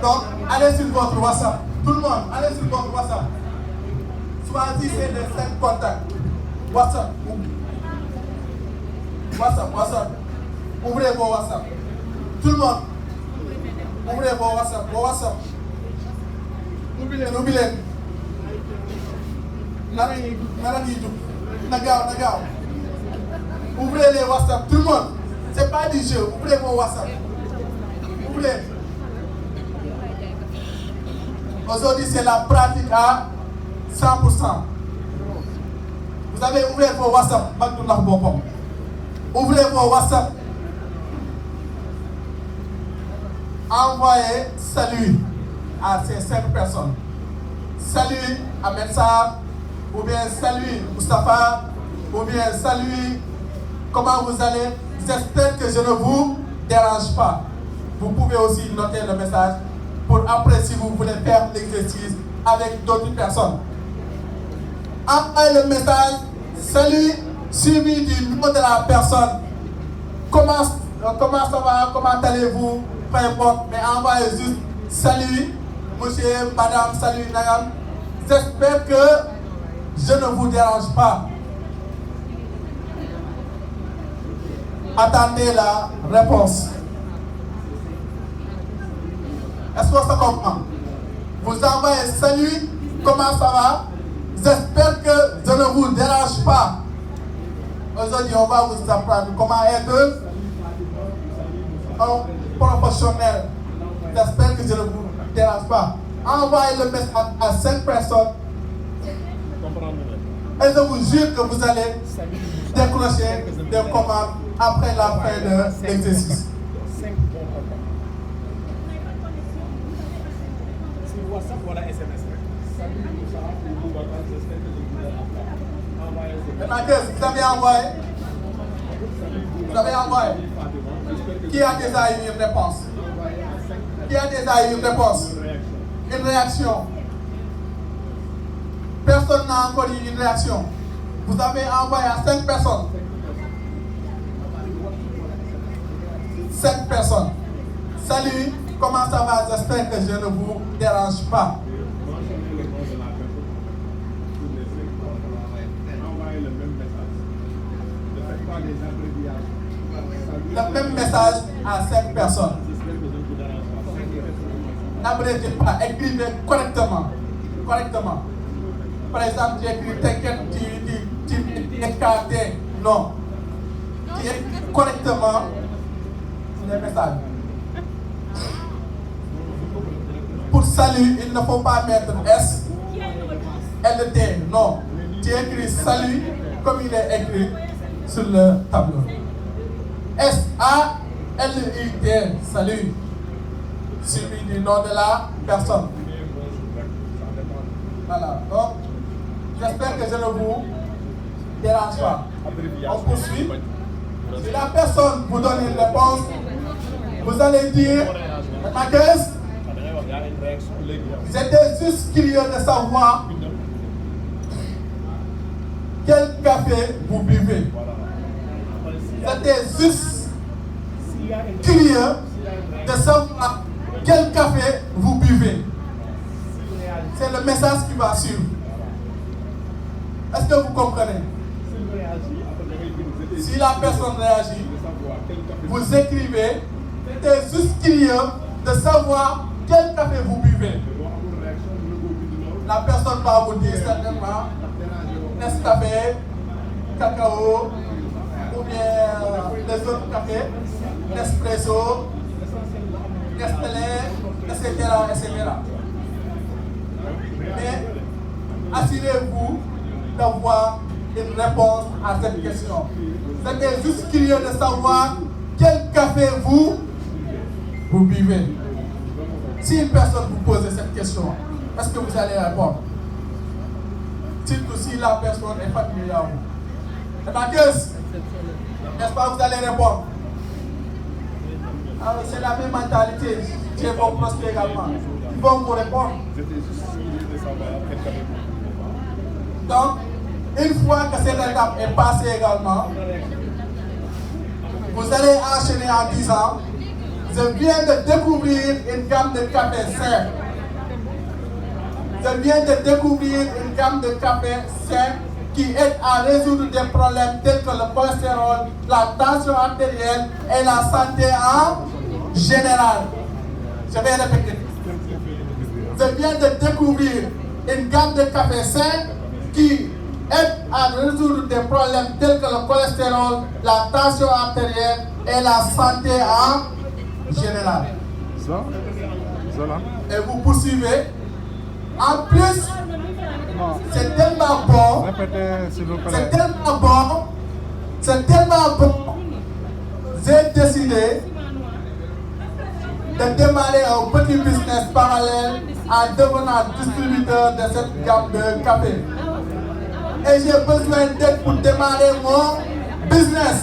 Donc, allez sur votre WhatsApp. Tout le monde, allez sur votre WhatsApp. Choisissez les 5 contacts. WhatsApp. Ouvrez vos WhatsApp. Tout le monde. Ouvrez vos WhatsApp. Ouvrez-les. Nagao. Ouvrez les WhatsApp. Tout le monde. C'est pas du jeu. Ouvrez vos WhatsApp. Ouvrez. Aujourd'hui, c'est la pratique à 100%. Vous avez ouvert vos WhatsApp. Ouvrez vos WhatsApp. Envoyez salut à ces 5 personnes. Salut Ahmed Sarr, ou bien salut Moustapha, ou bien salut, comment vous allez? J'espère que je ne vous dérange pas. Vous pouvez aussi noter le message pour après si vous voulez faire l'exercice avec d'autres personnes. Envoyez le message salut suivi du nom de la personne. Comment ça va? Comment allez-vous? Peu importe, mais envoyez juste salut monsieur, madame, salut madame. J'espère que je ne vous dérange pas. Attendez la réponse. Est-ce que ça comprend? Vous envoyez salut, comment ça va? J'espère que je ne vous dérange pas. Aujourd'hui, on va vous apprendre comment être un professionnel. J'espère que je ne vous dérange pas. Envoyez le message à 5 personnes. Et je vous jure que vous allez décrocher des commandes après la fin de l'exercice. C'est WhatsApp ou la SMS? Maintenant, vous avez envoyé? Vous avez envoyé? Qui a déjà eu une réponse? Qui a déjà eu une réponse? Une réaction. Personne n'a encore eu une réaction. Vous avez envoyé à 5 personnes. 5 personnes. Salut, comment ça va? J'espère que je ne vous dérange pas. Le même message à 5 personnes. N'abrétez pas, écrivez correctement. Correctement. Par exemple, j'ai écrit t'inquiète, tu écarté. Non. Tu écris correctement les messages. Pour salut, il ne faut pas mettre S, LT. Non. Tu écris salut comme il est écrit sur le tableau. S-A-L-U-T, salut. Suivi du nom de la personne. Voilà. Donc, j'espère que je ne vous dérange pas. On poursuit. Si la personne vous donne une réponse, vous allez dire, Marquez, j'étais juste curieux de savoir quel café vous buvez. J'étais juste curieux de savoir quel café vous buvez. C'est le message qui va suivre. Est-ce que vous comprenez? Si la personne réagit, vous écrivez, j'étais juste curieux de savoir quel café vous buvez. La personne va vous dire certainement Nescafé, cacao, ou bien les autres cafés, Nespresso, Nestlé, etc., etc. Mais assurez-vous d'avoir une réponse à cette question. J'étais juste curieux de savoir quel café vous buvez. Si une personne vous pose cette question, est-ce que vous allez répondre? Surtout si la personne est familière à vous. Et Marquez, n'est-ce pas, vous allez répondre? Alors c'est la même mentalité chez vos prospects également. Ils vont vous répondre. Donc, une fois que cette étape est passée également, vous allez enchaîner en disant, je viens de découvrir une gamme de café sain. Je viens de découvrir une gamme de café sain qui aide à résoudre des problèmes tels que le cholestérol, la tension artérielle et la santé en général. Je vais répéter. Je viens de découvrir une gamme de café sain qui aide à résoudre des problèmes tels que le cholestérol, la tension artérielle et la santé en général. Et vous poursuivez. En plus, c'est tellement bon. C'est tellement bon. C'est tellement bon. J'ai décidé de démarrer un petit business parallèle en devenant distributeur de cette gamme de café. Et j'ai besoin d'aide pour démarrer mon business.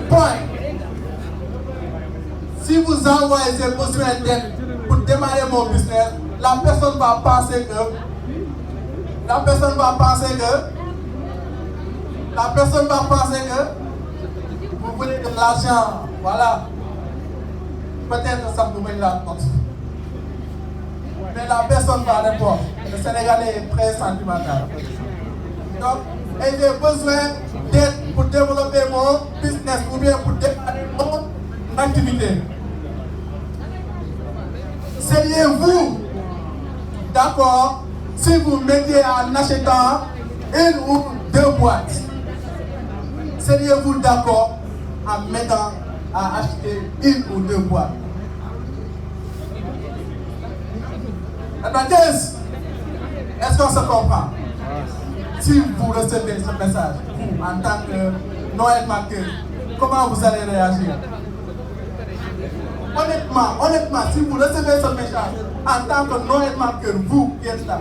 Point. Si vous envoyez j'ai besoin d'aide pour démarrer mon business, la personne va penser que vous voulez de l'argent. Voilà. Peut-être ça vous met la note. Mais la personne va répondre. Le Sénégalais est très sentimental. Donc, et j'ai besoin d'aide pour développer mon business ou bien pour démarrer mon activité. Seriez-vous d'accord si vous mettiez en achetant une ou deux boîtes? Seriez-vous d'accord en mettant à acheter une ou deux boîtes? Est-ce qu'on se comprend? Si vous recevez ce message, vous, en tant que Noël Marquez, comment vous allez réagir? Honnêtement, si vous recevez ce message en tant que Noël Marquez, vous qui êtes là,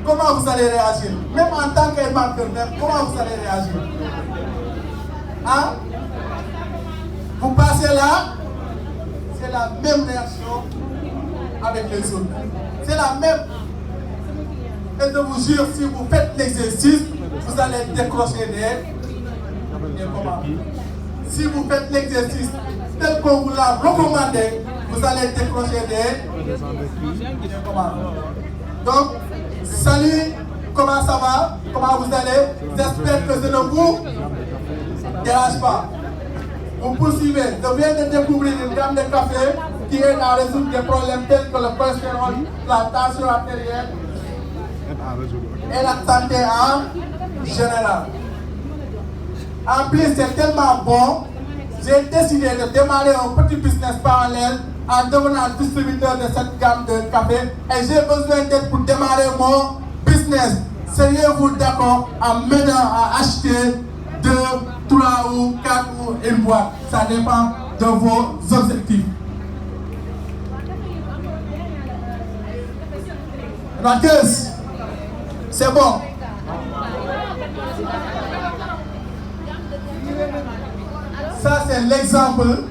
comment vous allez réagir? Même en tant que marqueur, comment vous allez réagir? Hein? Vous passez là, c'est la même réaction avec les autres. C'est la même. Et je vous jure, si vous faites l'exercice, vous allez décrocher des commandes. Si vous faites l'exercice tel qu'on vous l'a recommandé, vous allez décrocher des commandes. Donc, salut, comment ça va? Comment vous allez? J'espère que je ne vous dérange pas. Vous poursuivez. Je viens de découvrir une gamme de café qui aide à résoudre des problèmes tels que le cholestérol, la tension artérielle et la santé en général. En plus, c'est tellement bon, j'ai décidé de démarrer un petit business parallèle en devenant distributeur de cette gamme de café et j'ai besoin d'aide pour démarrer mon business. Seriez-vous d'accord en m'aidant à acheter 2, 3 ou 4 ou une boîte? Ça dépend de vos objectifs. La caisse, c'est bon. Ça, c'est l'exemple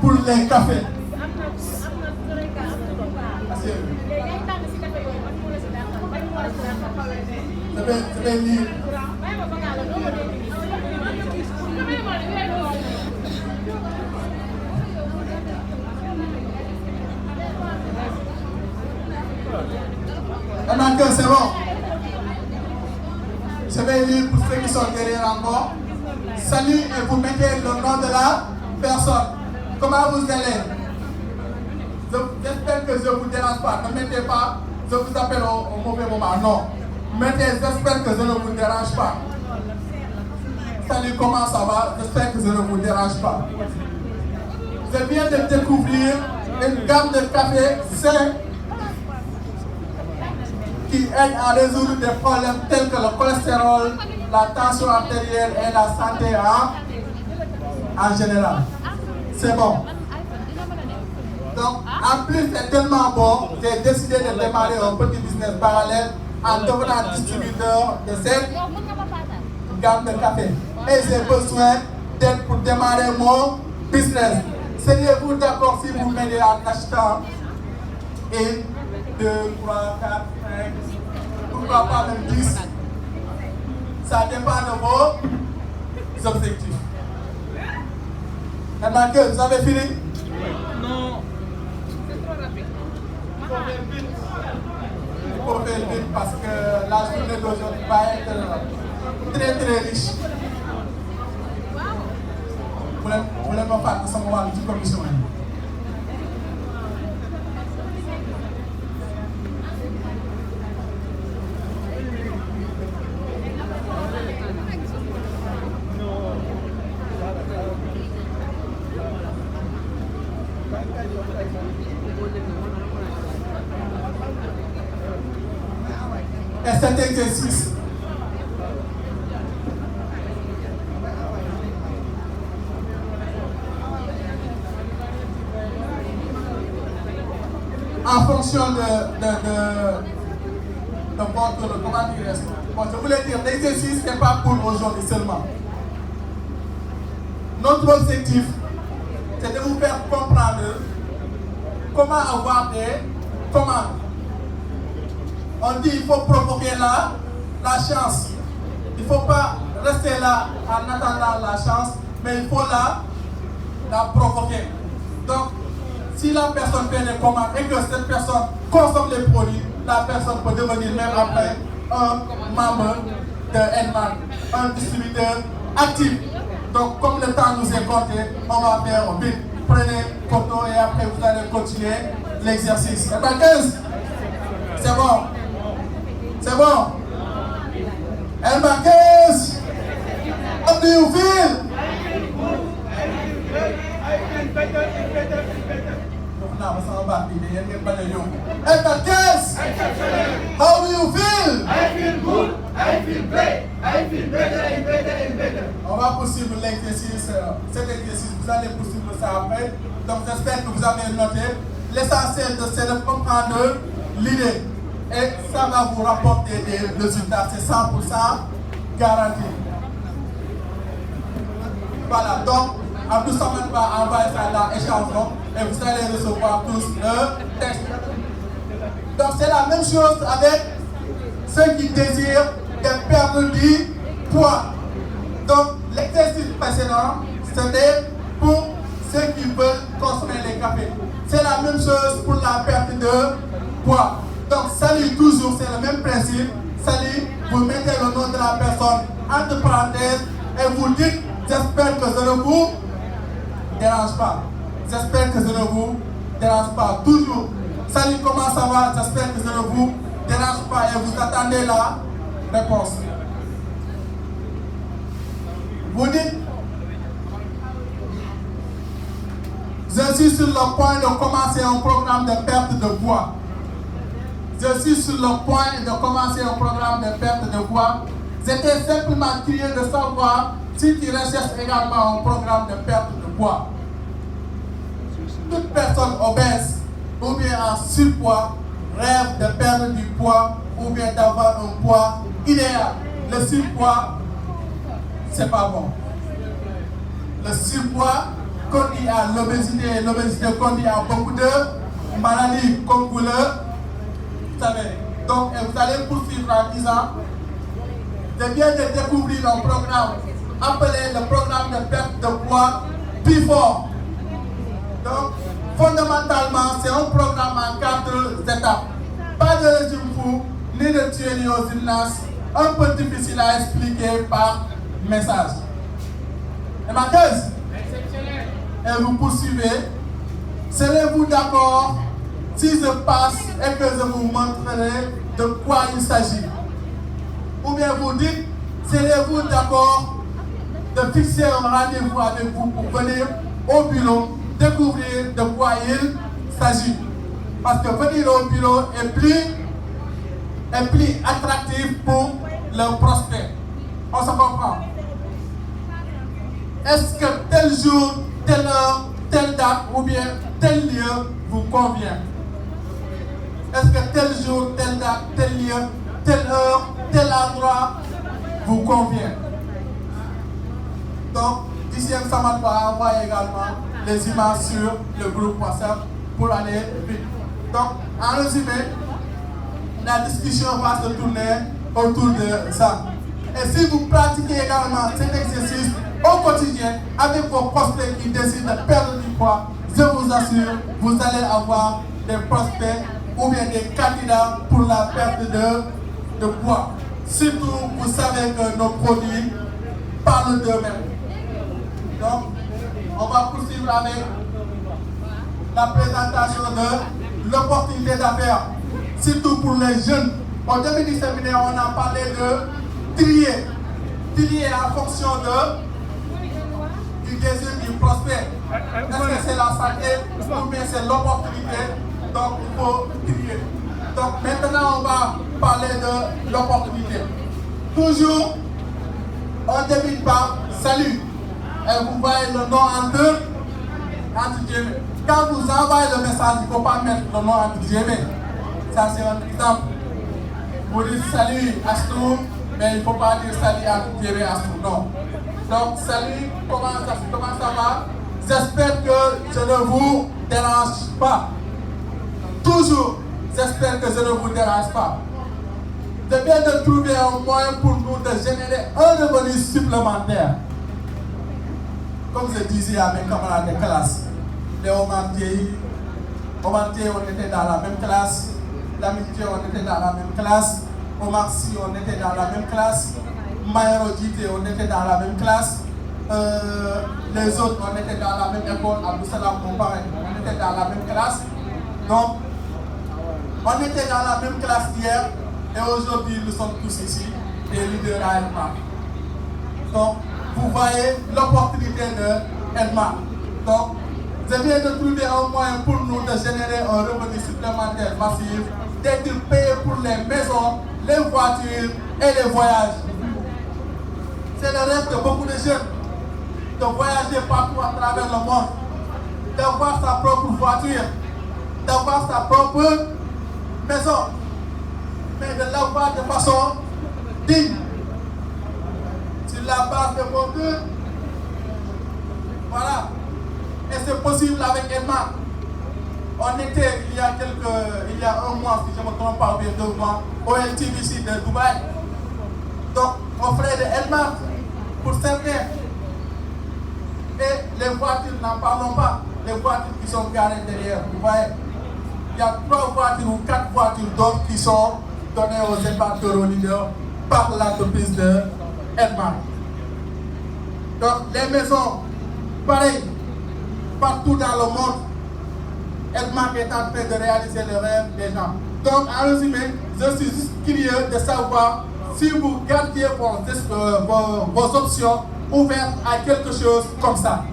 pour les cafés. Je vais lire. Maintenant que c'est bon. Je vais lire pour ceux qui sont derrière encore. Salut et vous mettez le nom de la personne. Comment vous allez? J'espère que je ne vous dérange pas. Ne mettez pas, je vous appelle au mauvais moment. Non. Mettez, j'espère que je ne vous dérange pas. Salut, comment ça va? J'espère que je ne vous dérange pas. Je viens de découvrir une gamme de café sain qui aide à résoudre des problèmes tels que le cholestérol, la tension artérielle et la santé en général. C'est bon. Donc, en plus, c'est tellement bon, j'ai décidé de démarrer un petit business parallèle en devenant distributeur de cette gamme de café. Et j'ai besoin d'aide pour démarrer mon business. Seriez-vous d'accord si vous m'aidez en achetant 1, 2, 3, 4, 5, pourquoi pas même 10? Ça dépend de vos objectifs. Maintenant que vous avez fini? Non. C'est trop rapide. Il faut faire vite parce que la journée d'aujourd'hui va être très très riche. Vous voulez me faire ça moi une commission? Et cet exercice en fonction de votre, comment dire, bon, je voulais dire, l'exercice n'est pas pour aujourd'hui seulement. Notre objectif, c'est de vous faire comprendre comment avoir des commandes. On dit qu'il faut provoquer la chance. Il ne faut pas rester là en attendant la chance, mais il faut la provoquer. Donc, si la personne fait des commandes et que cette personne consomme les produits, la personne peut devenir même après un membre de Edman, un distributeur actif. Donc, comme le temps nous est compté, on va faire vite. Prenez photo et après vous allez continuer l'exercice. Et bien 15, c'est bon. C'est bon. Et bien 15, how do you feel? How do you feel? I feel good. I feel great. I feel better and better and better. On va poursuivre l'exercice. Cet exercice, vous allez poursuivre ça après. Donc j'espère que vous avez noté. L'essentiel c'est de comprendre l'idée. Et ça va vous rapporter des résultats. C'est 100% garanti. Voilà, donc Abdou Samad va envoyer ça dans l'échanson et vous allez recevoir tous le texte. Donc c'est la même chose avec ceux qui désirent de perdre du poids. Donc l'exercice précédent, c'était pour ceux qui veulent consommer les cafés. C'est la même chose pour la perte de poids. Donc salut toujours, c'est le même principe. Salut, vous mettez le nom de la personne entre parenthèses et vous dites j'espère que je ne vous dérange pas. J'espère que je ne vous dérange pas. Toujours. Salut, comment ça va? J'espère que je ne vous dérange pas et vous attendez la réponse. Vous dites je suis sur le point de commencer un programme de perte de poids. Je suis sur le point de commencer un programme de perte de poids. J'étais simplement curieux de savoir si tu recherches également un programme de perte de poids. Toute personne obèse ou bien en surpoids rêve de perdre du poids ou bien d'avoir un poids idéal. Le surpoids, c'est pas bon. Le surpoids conduit à l'obésité, l'obésité conduit à beaucoup de maladies comme vous le savez. Donc, vous allez poursuivre en disant je viens de découvrir un programme appelé le programme de perte de poids plus fort. Donc, fondamentalement, c'est un programme en 4 étapes. Pas de régime fou, ni de tuerie aux gymnastes, un peu difficile à expliquer par message. Et ma thèse, et vous poursuivez, serez-vous d'accord si je passe et que je vous montrerai de quoi il s'agit? Ou bien vous dites, serez-vous d'accord de fixer un rendez-vous avec vous pour venir au bureau découvrir de quoi il s'agit? Parce que venir au bureau est plus attractif pour le prospect. On se comprend? Est-ce que tel jour, telle heure, telle date ou bien tel lieu vous convient? Est-ce que tel jour, telle date, tel lieu, telle heure, tel endroit vous convient? Donc, ici, Samad va envoyer également les images sur le groupe WhatsApp pour aller vite. Donc, en résumé, la discussion va se tourner autour de ça. Et si vous pratiquez également cet exercice au quotidien avec vos prospects qui décident de perdre du poids, je vous assure, vous allez avoir des prospects ou bien des candidats pour la perte de poids. Surtout, vous savez que nos produits parlent d'eux-mêmes. Donc, on va poursuivre avec la présentation de l'opportunité d'affaires, surtout pour les jeunes. Au début du séminaire, on a parlé de trier. Trier en fonction du désir du prospect. Est-ce que c'est la santé ou bien c'est l'opportunité? Donc, il faut trier. Donc, maintenant, on va parler de l'opportunité. Toujours, on débute par salut. Et vous voyez le nom entre guillemets. Quand vous envoyez le message, il ne faut pas mettre le nom entre guillemets. Ça, c'est un exemple. Vous dites salut Astou, mais il ne faut pas dire salut entre guillemets Astou, non. Donc, salut, comment ça va? J'espère que je ne vous dérange pas. Toujours, j'espère que je ne vous dérange pas. Je viens de trouver un moyen pour nous de générer un revenu supplémentaire. Comme je disais à mes camarades de classe, les Omartiers, on était dans la même classe, l'amitié, on était dans la même classe, Omarsi, on était dans la même classe, Mayerodite, on était dans la même classe, les autres, on était dans la même école, Abdou Salam, mon parent, on était dans la même classe. Donc, on était dans la même classe hier et aujourd'hui, nous sommes tous ici, des leaders à Elma. Donc, vous voyez l'opportunité de Elma. Donc, je viens de trouver un moyen pour nous de générer un revenu supplémentaire massif, d'être payé pour les maisons, les voitures et les voyages. C'est le rêve de beaucoup de jeunes, de voyager partout à travers le monde, d'avoir sa propre voiture, d'avoir sa propre maison, mais de l'avoir de façon digne. Sur la base de votre Voilà. Et c'est possible avec Edmar. On était, il y a un mois, si je ne me trompe pas, ou bien 2 mois, au LTVC de Dubaï. Donc, on ferait de Edmar pour certains. Et les voitures, n'en parlons pas, les voitures qui sont garées derrière, vous voyez. Il y a 3 voitures ou 4 voitures d'autres qui sont données aux épargnants au leader par l'entreprise de Edmar. Donc, les maisons, pareil, partout dans le monde, Edmar est en train de réaliser le rêve des gens. Donc, en résumé, je suis juste curieux de savoir si vous gardiez vos options ouvertes à quelque chose comme ça.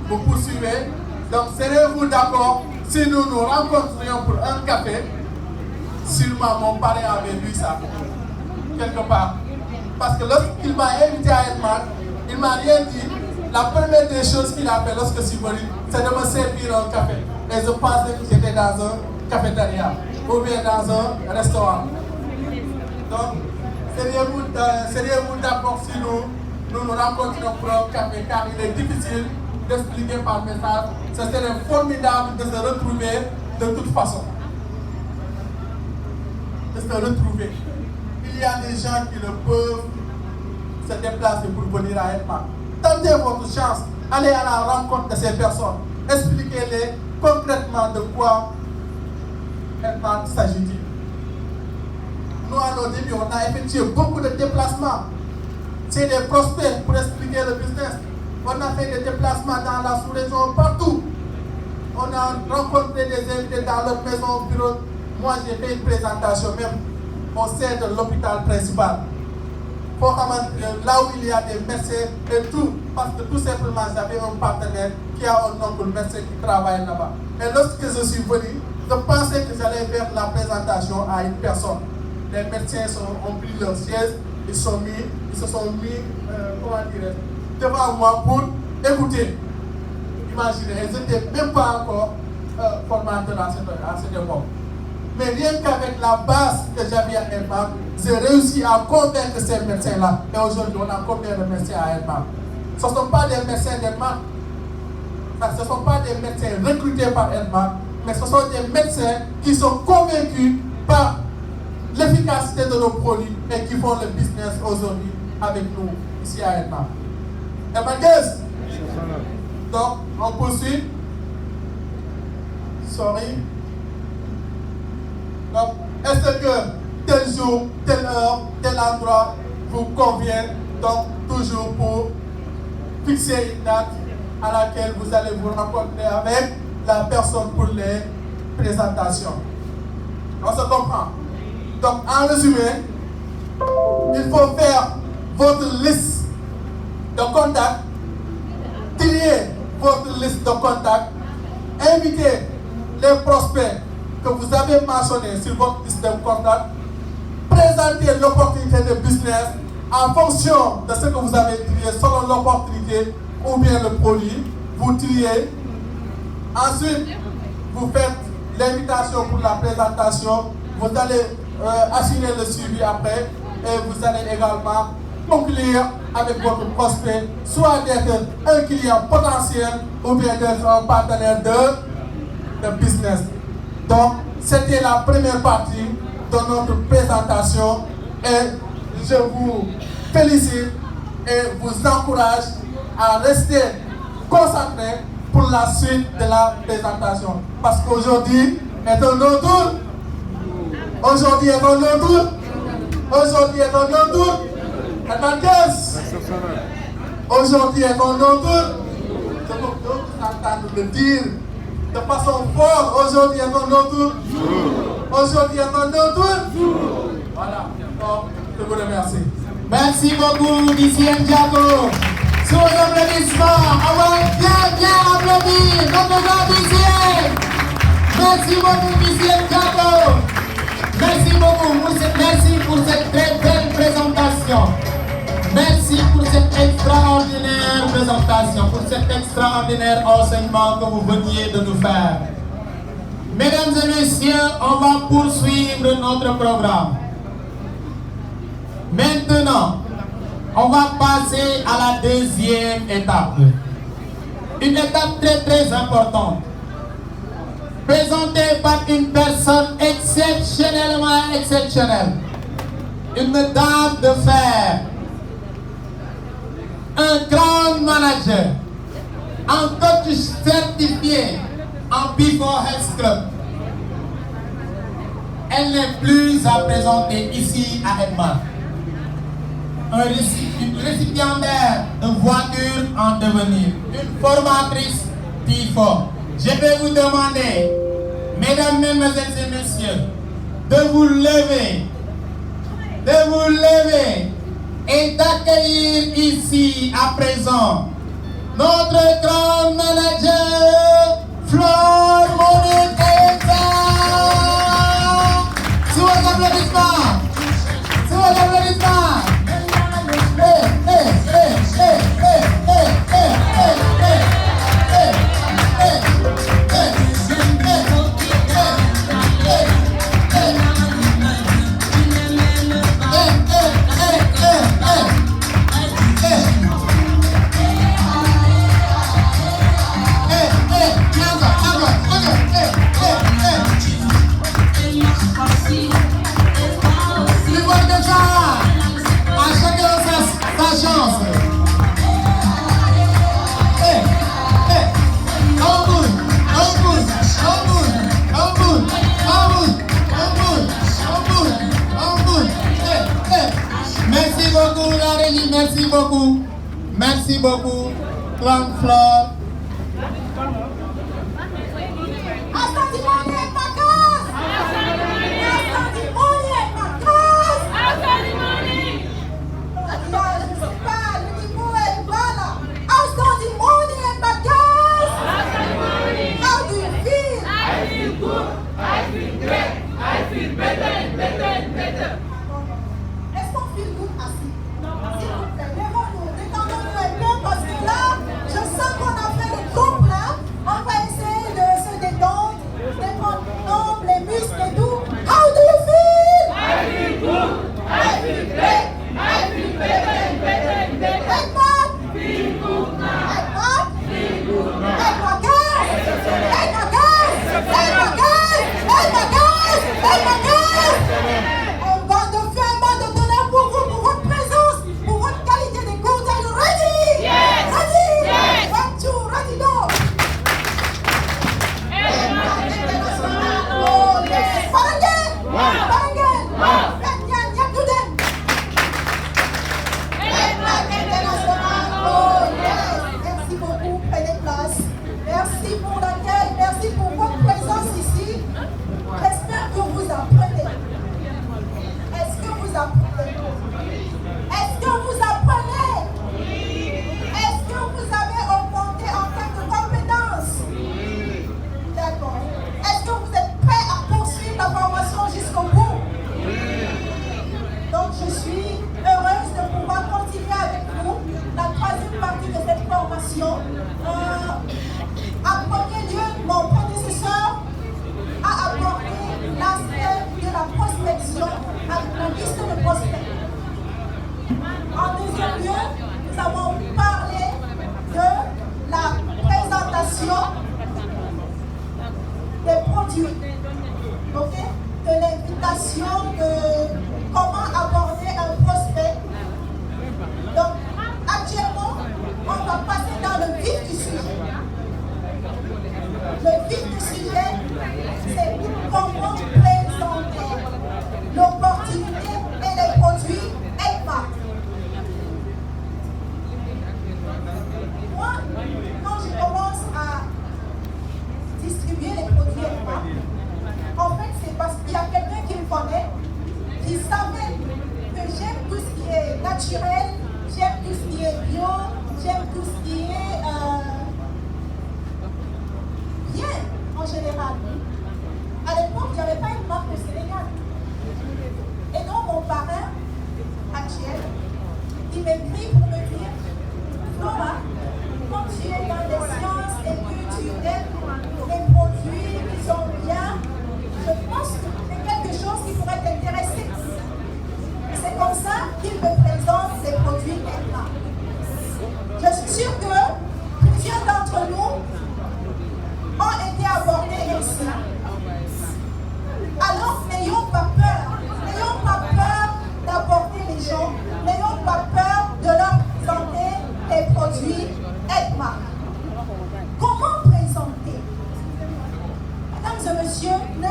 Vous poursuivez. Donc, serez-vous d'accord si nous nous rencontrions pour un café? Sûrement, mon parrain avait lu ça, quelque part. Parce que lorsqu'il m'a invité à Edmar, il ne m'a rien dit. La première des choses qu'il a fait lorsque je suis venu, c'est de me servir un café. Et je pensais que j'étais dans un cafétéria ou bien dans un restaurant. Donc, seriez-vous d'accord si nous rencontrions pour un café, car il est difficile d'expliquer par message. Ce serait formidable de se retrouver de toute façon. De se retrouver. Il y a des gens qui ne peuvent se déplacer pour venir à Edmar. Tentez votre chance, allez à la rencontre de ces personnes, expliquez-les concrètement de quoi Edmar s'agit-il. Nous, à nos débuts, on a effectué beaucoup de déplacements. C'est des prospects pour expliquer le business. On a fait des déplacements dans la sous-région, partout. On a rencontré des invités dans leur maison, au bureau. Moi, j'ai fait une présentation même au sein de l'hôpital principal. Là où il y a des médecins et tout, parce que tout simplement j'avais un partenaire qui a un oncle médecin qui travaille là-bas. Et lorsque je suis venu, je pensais que j'allais faire la présentation à une personne. Les médecins ont pris leur siège, ils se sont mis devant moi pour écouter. Imaginez, ils n'étaient même pas encore formateurs à cette époque. Mais rien qu'avec la base que j'avais à Edmar, j'ai réussi à convaincre ces médecins-là. Et aujourd'hui, on a combien de médecins à Edmar? Ce ne sont pas des médecins d'Edmar. Ce ne sont pas des médecins recrutés par Edmar, mais ce sont des médecins qui sont convaincus par l'efficacité de nos produits et qui font le business aujourd'hui avec nous ici à Edmar. Edmar, donc, on poursuit. Sorry. Donc, est-ce que tel jour, telle heure, tel endroit vous convient, donc toujours pour fixer une date à laquelle vous allez vous rencontrer avec la personne pour les présentations? On se comprend. Donc, en résumé, il faut faire votre liste de contacts, trier votre liste de contacts, inviter les prospects que vous avez mentionné sur votre liste de contacts, présenter l'opportunité de business en fonction de ce que vous avez trié, selon l'opportunité ou bien le produit, vous triez. Ensuite, vous faites l'invitation pour la présentation, vous allez assurer le suivi après et vous allez également conclure avec votre prospect, soit d'être un client potentiel ou bien d'être un partenaire de business. Donc, c'était la première partie de notre présentation et je vous félicite et vous encourage à rester concentré pour la suite de la présentation. Parce qu'aujourd'hui est un autre tour. Aujourd'hui est un autre tour. Aujourd'hui est un autre tour. Aujourd'hui est un autre tour. Je veux que vous entendez le dire de façon forte. Aujourd'hui est un autre tour. Aujourd'hui est un autre tour. Voilà. Donc, je vous remercie. Merci beaucoup, Monsieur Ndiago. Sous l'applaudissement, on va bien applaudir notre grand Monsieur. Merci beaucoup, Monsieur Ndiago. Merci beaucoup. Merci pour cette très belle présentation. Merci pour cette extraordinaire présentation, pour cet extraordinaire enseignement que vous veniez de nous faire. Mesdames et messieurs, on va poursuivre notre programme. Maintenant, On va passer à la deuxième étape. Une étape très importante. Présentée par une personne exceptionnellement exceptionnelle. Une dame de fer. Un grand manager. Un coach certifié en Before Health Club. Elle n'est plus à présenter ici à Edmar. Une récipiendaire de voiture en devenir. Une formatrice Before. Je vais vous demander, mesdames, mesdemoiselles et messieurs, de vous lever et d'accueillir ici à présent notre grand manager, Flore Monique Eza. Sous vos applaudissements. Merci beaucoup, Grande Flore. C'est comme ça qu'il me présente ses produits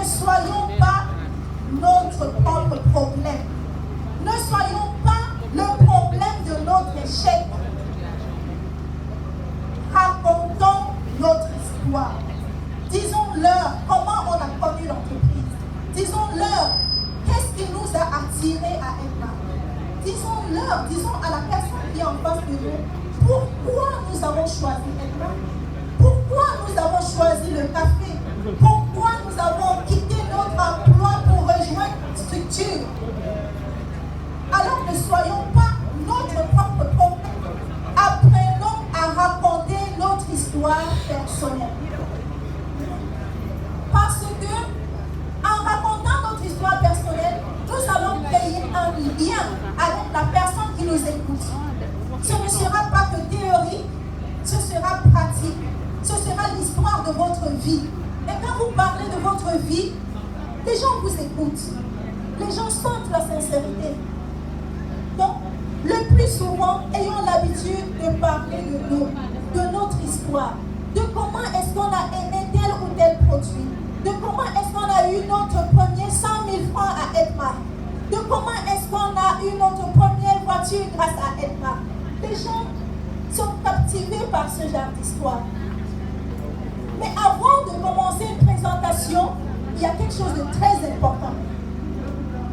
ne soyons pas notre propre problème. Ne soyons pas le problème de notre échec. Racontons notre histoire. Disons-leur comment on a connu l'entreprise. Disons-leur qu'est-ce qui nous a attirés à Edmar. Disons-leur, disons à la personne qui est en face de nous, pourquoi nous avons choisi Edmar. Pourquoi nous avons choisi le café. Pourquoi nous avons quitté notre emploi pour rejoindre une structure. Alors ne soyons pas notre propre problème. Apprenons à raconter notre histoire personnelle. Parce que, en racontant notre histoire personnelle, nous allons créer un lien avec la personne qui nous écoute. Ce ne sera pas que théorie, ce sera pratique. Ce sera l'histoire de votre vie. Et quand vous parlez de votre vie, les gens vous écoutent. Les gens sentent la sincérité. Donc, le plus souvent, ayons l'habitude de parler de nous, de notre histoire, de comment est-ce qu'on a aimé tel ou tel produit, de comment est-ce qu'on a eu notre premier 100 000 francs à Edmar, de comment est-ce qu'on a eu notre première voiture grâce à Edmar. Les gens sont captivés par ce genre d'histoire. Mais avant de commencer une présentation, il y a quelque chose de très important.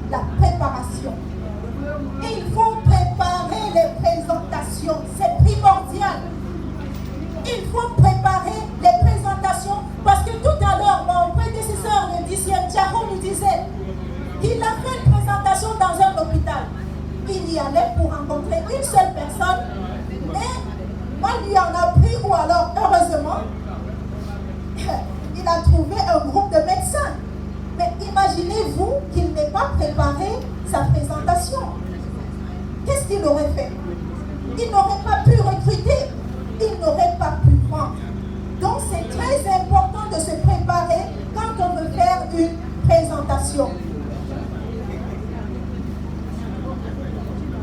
La préparation. Et il faut préparer les présentations. C'est primordial. Il faut préparer les présentations parce que tout à l'heure, mon prédécesseur, le 10e Diaco, nous disait qu'il a fait une présentation dans un hôpital. Il y allait pour rencontrer une seule personne et on lui en a pris, ou alors, heureusement, il a trouvé un groupe de médecins. Mais imaginez-vous qu'il n'ait pas préparé sa présentation. Qu'est-ce qu'il aurait fait? Il n'aurait pas pu recruter. Il n'aurait pas pu prendre. Donc c'est très important de se préparer quand on veut faire une présentation.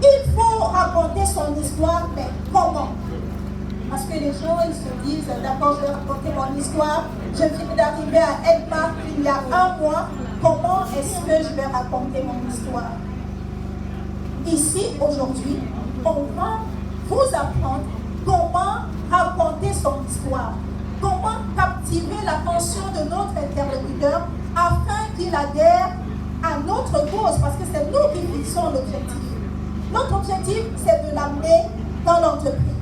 Il faut raconter son histoire, mais comment? Parce que les gens, ils se disent, d'accord, je vais raconter mon histoire, je viens d'arriver à Edmar il y a un mois, comment est-ce que je vais raconter mon histoire? Ici, aujourd'hui, on va vous apprendre comment raconter son histoire, comment captiver l'attention de notre interlocuteur afin qu'il adhère à notre cause, parce que c'est nous qui fixons l'objectif. Notre objectif, c'est de l'amener dans l'entreprise.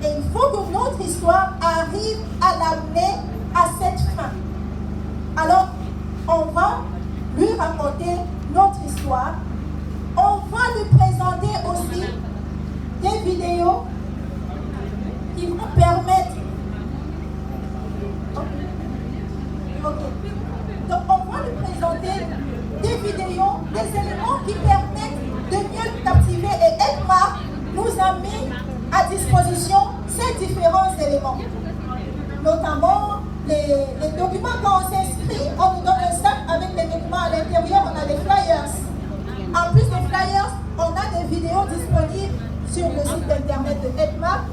Et il faut que notre histoire arrive à l'amener à cette fin. Alors, on va lui raconter notre histoire. On va lui présenter aussi des vidéos qui vont permettre. Donc, on va lui présenter des vidéos, des éléments qui permettent de mieux le captiver. Et Edmar nous a mis à disposition ces différents éléments. Notamment les documents. Quand on s'inscrit, on nous donne un sac avec les documents à l'intérieur, on a des flyers. En plus des flyers, on a des vidéos disponibles sur le site internet de Edmar